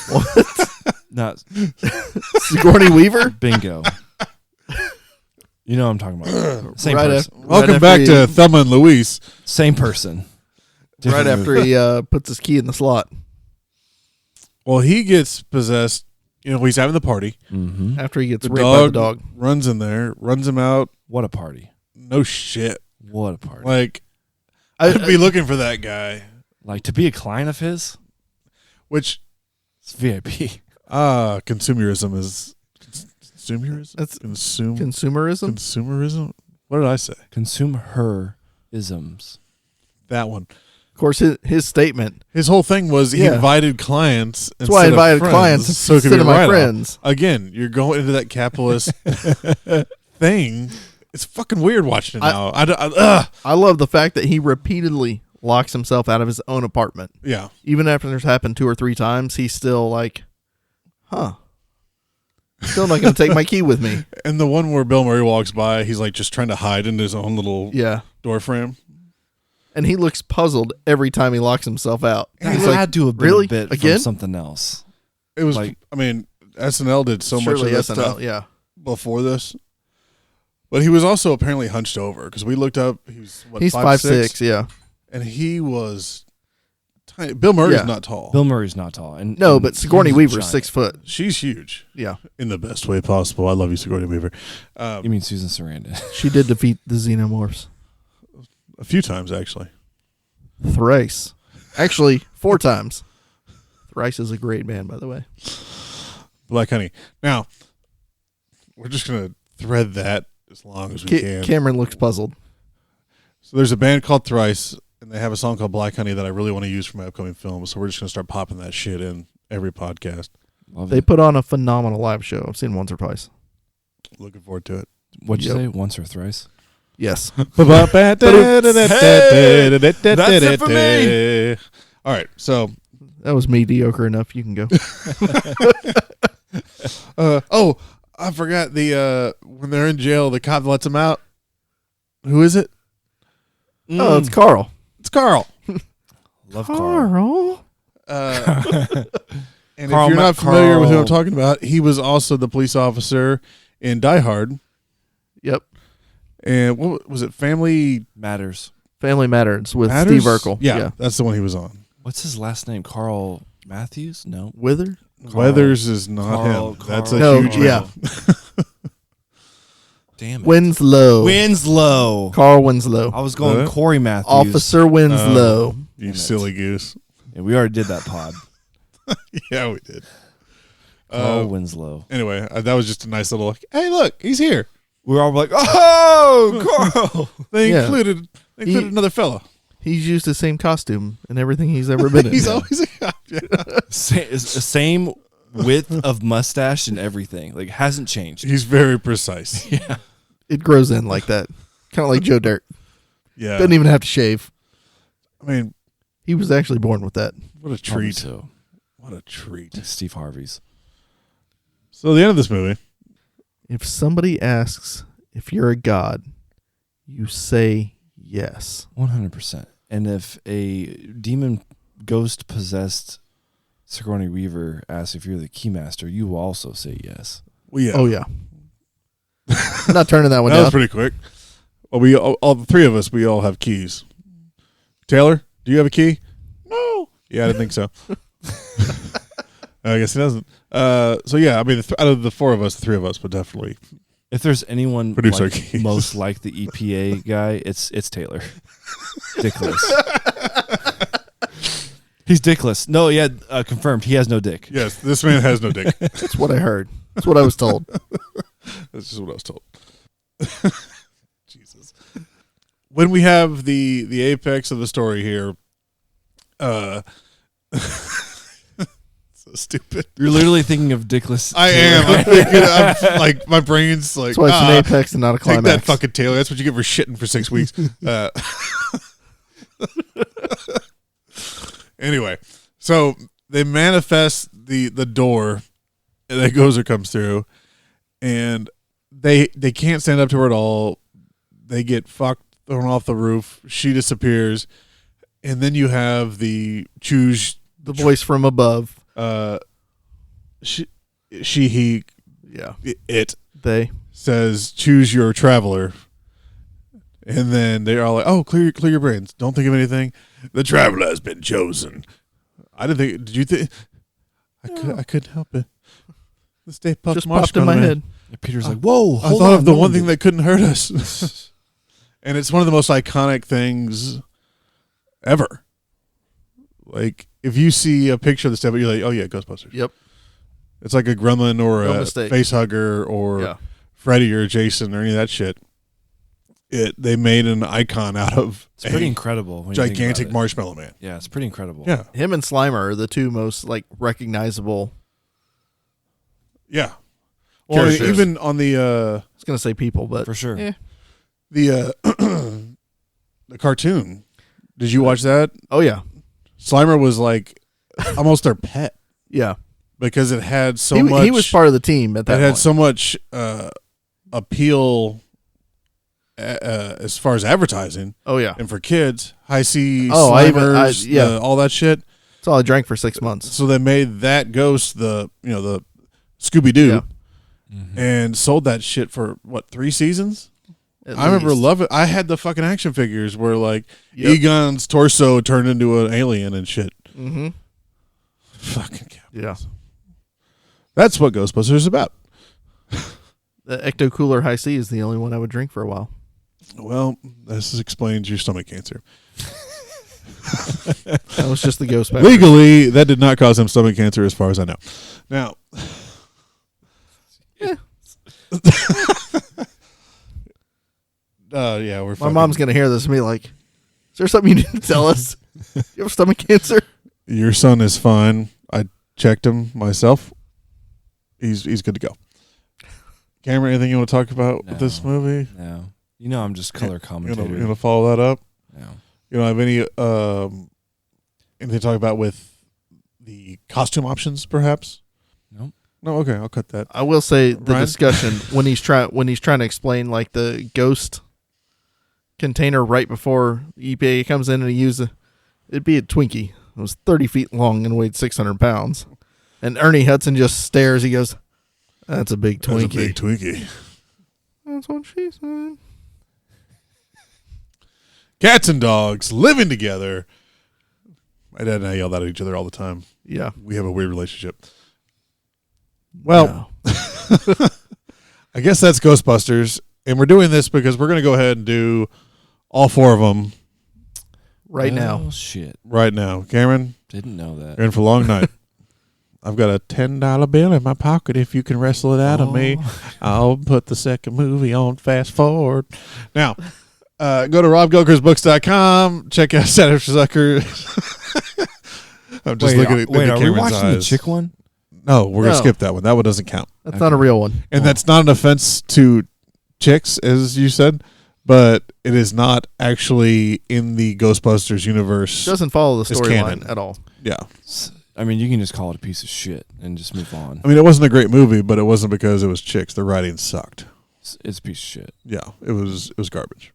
Speaker 4: What?
Speaker 5: Not
Speaker 4: Sigourney Weaver?
Speaker 5: bingo. You know what I'm talking about. Same
Speaker 4: Right
Speaker 5: person.
Speaker 2: Welcome
Speaker 4: after
Speaker 2: back
Speaker 4: he-
Speaker 2: to Thelma and Louise.
Speaker 5: Same person.
Speaker 4: Right
Speaker 5: Different
Speaker 4: after
Speaker 5: movie.
Speaker 4: he puts his key in the slot.
Speaker 2: Well, he gets possessed. You know, he's having the party.
Speaker 5: Mhm.
Speaker 4: After he gets
Speaker 2: The
Speaker 4: raped by the
Speaker 2: dog,
Speaker 4: dog.
Speaker 2: runs in there, runs him out.
Speaker 5: What a party.
Speaker 2: No shit.
Speaker 5: What a party.
Speaker 2: Like, I'd be looking for that guy.
Speaker 5: Like to be a client of his,
Speaker 2: Which,
Speaker 5: it's VIP.
Speaker 2: consumerism is... Consumerism?
Speaker 4: That's
Speaker 2: Consumerism?
Speaker 4: consumerism.
Speaker 2: What did I say?
Speaker 5: Consume her isms.
Speaker 2: That one.
Speaker 4: Of course, his statement.
Speaker 2: His whole thing was he
Speaker 4: Yeah.
Speaker 2: invited clients.
Speaker 4: That's why I invited clients
Speaker 2: so it could
Speaker 4: instead
Speaker 2: be
Speaker 4: of my
Speaker 2: write-off.
Speaker 4: friends.
Speaker 2: Again, you're going into that capitalist thing. It's fucking weird watching it now.
Speaker 4: I love the fact that he repeatedly locks himself out of his own apartment.
Speaker 2: Yeah.
Speaker 4: Even after this happened 2 or 3 times, he's still like, still not going to take my key with me.
Speaker 2: And the one where Bill Murray walks by, he's like just trying to hide in his own little
Speaker 4: Yeah.
Speaker 2: door frame.
Speaker 4: And he looks puzzled every time he locks himself out.
Speaker 5: That
Speaker 4: He's
Speaker 5: had
Speaker 4: like,
Speaker 5: to have been
Speaker 4: really?
Speaker 5: a bit
Speaker 4: Again?
Speaker 5: from something else.
Speaker 2: It was,
Speaker 5: Like-
Speaker 2: I mean, SNL did so much of
Speaker 4: surely
Speaker 2: that
Speaker 4: SNL,
Speaker 2: stuff
Speaker 4: yeah.
Speaker 2: before this. But he was also apparently hunched over because we looked up. He's what,
Speaker 4: He's 5'6", yeah.
Speaker 2: and he was tiny. Bill Murray's
Speaker 4: Yeah.
Speaker 2: not tall.
Speaker 5: Bill Murray's not tall. And
Speaker 4: No, but Sigourney
Speaker 5: he's
Speaker 4: Weaver's
Speaker 5: giant.
Speaker 4: 6 foot.
Speaker 2: She's huge
Speaker 4: Yeah.
Speaker 2: in the best way possible. I love you, Sigourney Weaver.
Speaker 5: You mean Susan Sarandon?
Speaker 4: She did defeat the Xenomorphs.
Speaker 2: A few times actually.
Speaker 4: Thrice. Actually, 4 times. Thrice is a great band, by the way.
Speaker 2: Black Honey. Now, we're just gonna thread that as long as we can.
Speaker 4: Cameron looks puzzled.
Speaker 2: So there's a band called Thrice, and they have a song called Black Honey that I really want to use for my upcoming film. So we're just gonna start popping that shit in every podcast.
Speaker 5: Love
Speaker 4: They
Speaker 5: it.
Speaker 4: put on a phenomenal live show. I've seen once or twice.
Speaker 2: Looking forward to it.
Speaker 5: What'd you
Speaker 4: Yep.
Speaker 5: say? Once or thrice?
Speaker 4: Yes.
Speaker 2: That's
Speaker 5: it for me.
Speaker 2: All right, so
Speaker 4: That was mediocre enough. You can go.
Speaker 2: I forgot when they're in jail, the cop lets them out. Who is it?
Speaker 4: Oh, it's Carl.
Speaker 2: It's Carl.
Speaker 5: Love Carl.
Speaker 2: And
Speaker 5: Carl
Speaker 2: if you're
Speaker 5: Ma-
Speaker 2: not familiar with who I'm
Speaker 5: Carl-
Speaker 2: talking about, he was also the police officer in Die Hard.
Speaker 4: Yep.
Speaker 2: And what was it? Family
Speaker 5: Matters.
Speaker 4: Family Matters with
Speaker 2: Matters?
Speaker 4: Steve Urkel.
Speaker 2: Yeah, that's the one he was on.
Speaker 5: What's his last name? Carl Matthews? No.
Speaker 4: Wither?
Speaker 5: Carl-
Speaker 2: Weathers is not
Speaker 5: Carl-
Speaker 2: him. That's a
Speaker 4: No,
Speaker 2: huge
Speaker 4: yeah.
Speaker 2: one.
Speaker 5: Damn it. Winslow.
Speaker 4: Carl Winslow.
Speaker 5: I was going
Speaker 2: What?
Speaker 5: Corey Matthews.
Speaker 4: Officer Winslow.
Speaker 2: You
Speaker 5: Damn it.
Speaker 2: silly goose.
Speaker 5: Yeah, we already did that pod.
Speaker 2: Yeah, we did.
Speaker 5: Carl Winslow.
Speaker 2: Anyway, that was just a nice little, hey, look, he's here.
Speaker 5: We were all like, oh, Carl.
Speaker 2: They
Speaker 4: Yeah.
Speaker 2: included another fella.
Speaker 4: He's used the same costume in everything he's ever been in.
Speaker 2: He's always a cop. Yeah.
Speaker 5: Same width of mustache and everything. Like, hasn't changed.
Speaker 2: He's very precise.
Speaker 4: It grows in like that. Kind of like Joe Dirt.
Speaker 2: Yeah.
Speaker 4: Doesn't even have to shave.
Speaker 2: I mean,
Speaker 4: He was actually born with that.
Speaker 2: what a
Speaker 5: Probably
Speaker 2: treat.
Speaker 5: So.
Speaker 2: What a treat.
Speaker 5: Steve Harvey's.
Speaker 2: So the end of this movie,
Speaker 4: If somebody asks if you're a god, you say yes.
Speaker 5: 100%. And if a demon ghost possessed Sigourney Weaver asks if you're the keymaster, you will also say yes.
Speaker 2: well, yeah.
Speaker 4: Oh, yeah. I'm not turning that one
Speaker 2: That
Speaker 4: down.
Speaker 2: was pretty quick. Well, we all the three of us, we all have keys. Taylor, do you have a key? No. Yeah, I didn't think so. I guess he doesn't. So yeah, I mean, out of the four of us, the three of us, but definitely.
Speaker 5: If there's anyone
Speaker 2: Produce our
Speaker 5: like,
Speaker 2: keys.
Speaker 5: most like the EPA guy, it's Taylor. Dickless. He's dickless. No, yeah, confirmed. He has no dick.
Speaker 2: Yes, this man has no dick.
Speaker 4: That's what I heard. That's what I was told.
Speaker 2: That's just what I was told. Jesus. When we have the apex of the story here, so stupid.
Speaker 5: You're literally thinking of dickless.
Speaker 2: I
Speaker 5: Taylor.
Speaker 2: am. I'm thinking, I'm like my brain's like.
Speaker 4: That's why it's an apex and not a
Speaker 2: Take
Speaker 4: climax.
Speaker 2: that fucking Taylor. That's what you get for shitting for 6 weeks. Anyway, so they manifest the door that goes or comes through, and they can't stand up to her at all. They get fucked, thrown off the roof. She disappears, and then you have the choose
Speaker 4: The voice from above.
Speaker 2: she he
Speaker 4: Yeah.
Speaker 2: it
Speaker 4: They.
Speaker 2: says choose your traveler, and then they're all like, oh, clear your brains, don't think of anything, the traveler has been chosen. I didn't think, did you think I couldn't help it, the Stay Puft
Speaker 4: Just popped in my head.
Speaker 5: And Peter's like, whoa,
Speaker 2: I
Speaker 5: hold
Speaker 2: thought
Speaker 5: on,
Speaker 2: of the
Speaker 5: no
Speaker 2: one
Speaker 5: did.
Speaker 2: thing that couldn't hurt us. And it's one of the most iconic things ever. Like, if you see a picture of the stuff, you're like, oh yeah, Ghostbusters.
Speaker 4: Yep.
Speaker 2: It's like a gremlin or
Speaker 4: No
Speaker 2: a
Speaker 4: mistake.
Speaker 2: face hugger or
Speaker 4: Yeah.
Speaker 2: Freddy or Jason or any of that shit. They made an icon out of
Speaker 5: It's pretty
Speaker 2: a
Speaker 5: incredible. When you think
Speaker 2: gigantic
Speaker 5: about it.
Speaker 2: marshmallow man.
Speaker 5: Yeah, it's pretty incredible.
Speaker 2: Yeah,
Speaker 4: Him and Slimer are the two most like recognizable.
Speaker 2: yeah. Well,
Speaker 4: Characters.
Speaker 2: even on the
Speaker 4: I was gonna say people, but
Speaker 5: for sure.
Speaker 4: Eh.
Speaker 2: the cartoon, did you watch that?
Speaker 4: Oh yeah,
Speaker 2: Slimer was like almost their pet
Speaker 4: yeah.
Speaker 2: because it had so
Speaker 4: he,
Speaker 2: much.
Speaker 4: he was part of the team at that
Speaker 2: It had
Speaker 4: point.
Speaker 2: so much appeal as far as advertising
Speaker 4: Oh yeah,
Speaker 2: and for kids. High C,
Speaker 4: Oh, I even-
Speaker 2: Slimers,
Speaker 4: yeah.
Speaker 2: all that shit.
Speaker 4: that's all I drank for 6 months.
Speaker 2: So they made that ghost the Scooby Doo,
Speaker 4: Yeah.
Speaker 2: and sold that shit for what, 3 seasons?
Speaker 4: At
Speaker 2: I remember
Speaker 4: least.
Speaker 2: loving. I had the fucking action figures where like
Speaker 4: Yep.
Speaker 2: Egon's torso turned into an alien and shit.
Speaker 4: Mhm.
Speaker 2: Fucking cap.
Speaker 4: Yeah,
Speaker 2: That's what Ghostbusters is about.
Speaker 4: the Ecto Cooler High C is the only one I would drink for a while.
Speaker 2: Well, this explains your stomach cancer.
Speaker 4: That was just the ghost pepper.
Speaker 2: Legally, that did not cause him stomach cancer, as far as I know. Now, Yeah, we're.
Speaker 4: My mom's gonna hear this and be like, "Is there something you need to tell us? You have stomach cancer?"
Speaker 2: Your son is fine. I checked him myself. He's good to go. Cameron, anything you want to talk about with this movie?
Speaker 5: No. You know, I'm just color commentator.
Speaker 2: You gonna follow that up?
Speaker 5: No.
Speaker 2: You don't have any anything to talk about with the costume options, perhaps?
Speaker 5: Nope.
Speaker 2: No. Okay, I'll cut that.
Speaker 4: I will say the
Speaker 2: Ryan?
Speaker 4: discussion when he's trying to explain like the ghost container right before EPA comes in and he uses it'd be a Twinkie. It was 30 feet long and weighed 600 pounds. And Ernie Hudson just stares. He goes, "That's a big Twinkie."
Speaker 2: That's a big Twinkie.
Speaker 4: That's what she said.
Speaker 2: Cats and dogs living together. My dad and I yell that at each other all the time.
Speaker 4: Yeah.
Speaker 2: We have a weird relationship. Well, I guess that's Ghostbusters. And we're doing this because we're going to go ahead and do all 4 of them
Speaker 4: Right
Speaker 5: Oh,
Speaker 4: now.
Speaker 5: shit.
Speaker 2: right now. Cameron,
Speaker 5: Didn't know that.
Speaker 2: you're in for a long night. I've got a $10 bill in my pocket. If you can wrestle it out of me, I'll put the second movie on fast forward. Now, go to robgilkersbooks.com. Check out Saturday Sucker. I'm just looking at
Speaker 5: Wait, are we
Speaker 2: Cameron's
Speaker 5: watching the
Speaker 2: eyes.
Speaker 5: chick one?
Speaker 2: No, we're going to
Speaker 4: No.
Speaker 2: skip that one. That one doesn't count.
Speaker 4: That's not a real one.
Speaker 2: And that's not an offense to chicks, as you said, but it is not actually in the Ghostbusters universe.
Speaker 4: Doesn't follow the
Speaker 2: It's
Speaker 4: storyline
Speaker 2: canon.
Speaker 4: at all.
Speaker 2: Yeah.
Speaker 5: I mean, you can just call it a piece of shit and just move on.
Speaker 2: I mean, it wasn't a great movie, but it wasn't because it was chicks. The writing sucked.
Speaker 5: It's a piece of shit.
Speaker 2: Yeah, it was garbage.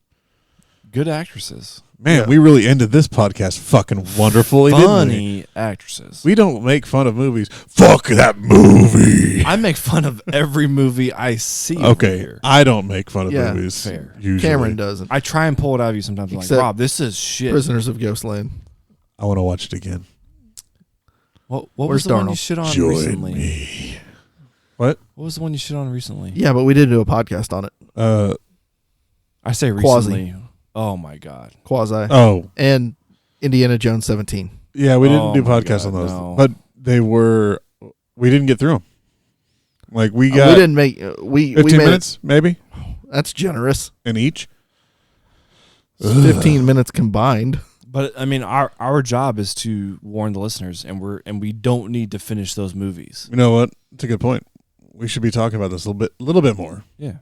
Speaker 5: Good actresses.
Speaker 2: Man,
Speaker 4: Yeah.
Speaker 2: we really ended this podcast fucking wonderfully, didn't we?
Speaker 5: Funny actresses.
Speaker 2: We don't make fun of movies. Fuck that movie.
Speaker 5: I make fun of every movie I see. over
Speaker 2: Okay,
Speaker 5: here.
Speaker 2: I don't make fun of
Speaker 4: Yeah,
Speaker 2: movies.
Speaker 5: fair.
Speaker 2: Usually.
Speaker 4: Cameron doesn't.
Speaker 5: I try and pull it out of you sometimes. I'm like,
Speaker 4: Except
Speaker 5: Rob, this is shit.
Speaker 4: Prisoners of Ghostland.
Speaker 2: I want to watch it again.
Speaker 5: What
Speaker 4: Where's
Speaker 5: was the one you
Speaker 4: Darnold?
Speaker 5: shit on
Speaker 2: Join
Speaker 5: recently?
Speaker 2: me. What?
Speaker 5: What was the one you shit on recently?
Speaker 4: Yeah, but we did do a podcast on it.
Speaker 5: I say
Speaker 4: Quasi.
Speaker 5: recently. Oh my god.
Speaker 4: Quasi.
Speaker 2: Oh,
Speaker 4: And Indiana Jones 17.
Speaker 2: yeah, we didn't
Speaker 5: Oh
Speaker 2: do
Speaker 5: my
Speaker 2: podcasts
Speaker 5: God,
Speaker 2: on those,
Speaker 5: no.
Speaker 2: but we didn't get through them. Like we
Speaker 4: We
Speaker 2: got
Speaker 4: didn't make we
Speaker 2: 15
Speaker 4: made
Speaker 2: minutes, maybe,
Speaker 4: That's generous.
Speaker 2: in each.
Speaker 4: 15 minutes combined.
Speaker 5: But I mean, our job is to warn the listeners, and we don't need to finish those movies.
Speaker 2: You know what? It's a good point. We should be talking about this a little bit more.
Speaker 5: Yeah.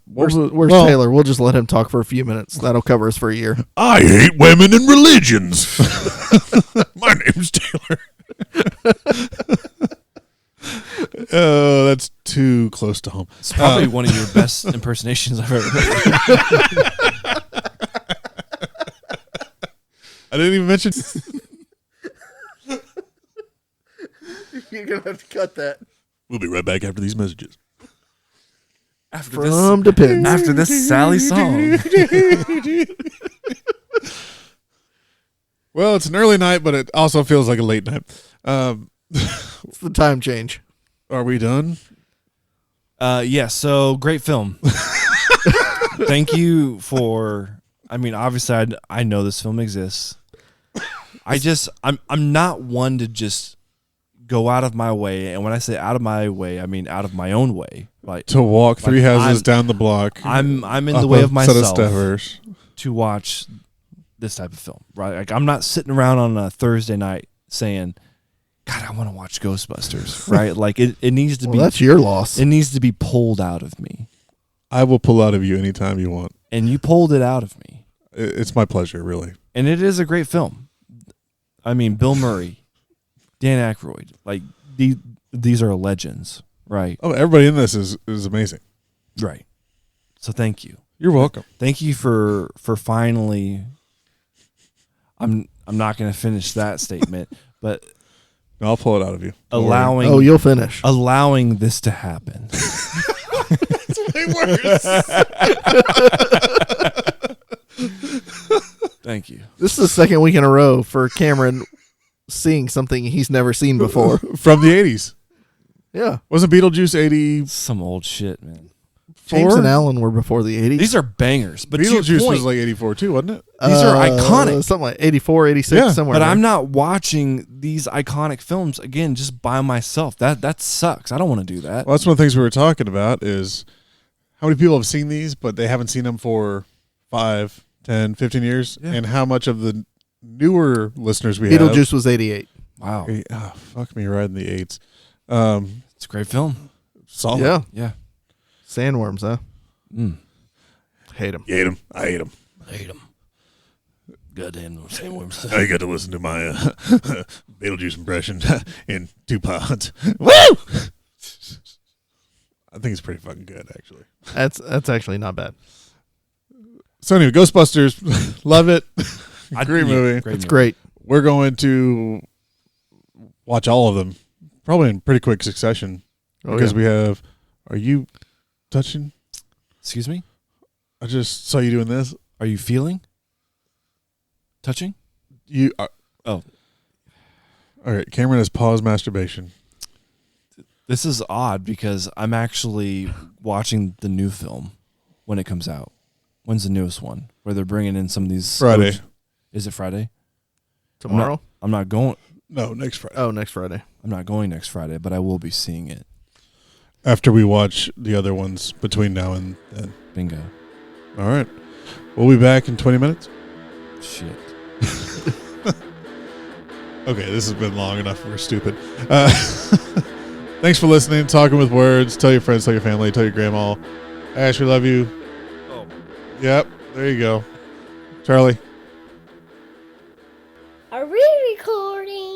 Speaker 2: Where's
Speaker 4: Where's Taylor? We'll just let him talk for a few minutes. That'll cover us for a year.
Speaker 2: I hate women and religions. My name's Taylor. Oh, that's too close to home.
Speaker 5: It's probably one of your best impersonations I've ever heard.
Speaker 2: I didn't even mention.
Speaker 4: You're going to have to cut that.
Speaker 2: We'll be right back after these messages.
Speaker 4: From Depends.
Speaker 5: After this Sally song.
Speaker 2: Well, it's an early night, but it also feels like a late night.
Speaker 4: It's the time change.
Speaker 2: Are we done?
Speaker 5: Yeah, so great film. Thank you for, I mean, obviously I know this film exists. I'm not one to just go out of my way, and when I say out of my way, I mean out of my own way. Like
Speaker 2: To walk 3 houses
Speaker 5: I'm-
Speaker 2: down the block.
Speaker 5: I'm in
Speaker 2: up
Speaker 5: the way
Speaker 2: a
Speaker 5: of
Speaker 2: set
Speaker 5: myself
Speaker 2: stairs.
Speaker 5: to watch this type of film, right? Like I'm not sitting around on a Thursday night saying, God, I want to watch Ghostbusters, right? Like it needs to
Speaker 4: Well, that's your loss.
Speaker 5: it needs to be pulled out of me.
Speaker 2: I will pull out of you anytime you want.
Speaker 5: And you pulled it out of me.
Speaker 2: It's my pleasure, really.
Speaker 5: And it is a great film. I mean, Bill Murray, Dan Aykroyd, like these are legends, right?
Speaker 2: Oh, everybody in this is amazing.
Speaker 5: Right. So thank you.
Speaker 2: You're welcome.
Speaker 5: Thank you for finally. I'm not going to finish that statement, but
Speaker 2: I'll pull it out of you. Don't worry.
Speaker 5: allowing
Speaker 4: Oh, you'll finish.
Speaker 5: allowing this to happen.
Speaker 2: Way worse.
Speaker 5: Thank you.
Speaker 4: This is the second week in a row for Cameron seeing something he's never seen before.
Speaker 2: From the 80s.
Speaker 4: Yeah.
Speaker 2: Wasn't Beetlejuice 80?
Speaker 5: Some old shit, man.
Speaker 4: James and Alan were before the 80s.
Speaker 5: These are bangers. But to your
Speaker 2: Beetlejuice
Speaker 5: point,
Speaker 2: was like 84 too, wasn't it?
Speaker 5: these are iconic.
Speaker 4: Something like 84, 86,
Speaker 2: Yeah,
Speaker 4: somewhere.
Speaker 5: But
Speaker 4: there.
Speaker 5: I'm not watching these iconic films again just by myself. That sucks. I don't want to do that.
Speaker 2: Well, that's one of the things we were talking about is how many people have seen these, but they haven't seen them for 5, 10, 15 years,
Speaker 5: Yeah.
Speaker 2: and how much of the newer listeners we have.
Speaker 4: Beetlejuice was 88.
Speaker 5: Wow,
Speaker 2: Oh, fuck me right in the 8s.
Speaker 5: it's a great film.
Speaker 2: Solid.
Speaker 4: Yeah.
Speaker 5: Yeah.
Speaker 4: Sandworms, huh? Hate them.
Speaker 2: You hate them. I hate them.
Speaker 5: I hate them. Goddamn sandworms.
Speaker 2: Now you got to listen to my Beetlejuice impression in 2 pods. Woo! I think it's pretty fucking good, actually.
Speaker 4: That's actually not bad.
Speaker 2: So anyway, Ghostbusters, love it. Great
Speaker 5: Yeah,
Speaker 2: movie.
Speaker 4: It's
Speaker 5: movie.
Speaker 4: great.
Speaker 2: We're going to watch all of them, probably in pretty quick succession, because we have. Are you touching?
Speaker 5: Excuse me?
Speaker 2: I just saw you doing this.
Speaker 5: Are you feeling? Touching?
Speaker 2: You. Are,
Speaker 5: Oh.
Speaker 2: All right. Cameron has paused masturbation.
Speaker 5: This is odd because I'm actually watching the new film when it comes out. When's the newest one? Where they're bringing in some of these...
Speaker 2: Friday.
Speaker 5: Is it Friday?
Speaker 4: Tomorrow?
Speaker 5: I'm not going...
Speaker 2: No, next Friday.
Speaker 4: Oh, next Friday.
Speaker 5: I'm not going next Friday, but I will be seeing it.
Speaker 2: After we watch the other ones between now and then.
Speaker 5: Bingo.
Speaker 2: All right. We'll be back in 20 minutes.
Speaker 5: Shit.
Speaker 2: Okay, this has been long enough. We're stupid. Thanks for listening. Talking with Words. Tell your friends, tell your family, tell your grandma. Ash, we love you.
Speaker 5: Oh.
Speaker 2: Yep. There you go. Charlie.
Speaker 6: Are we recording?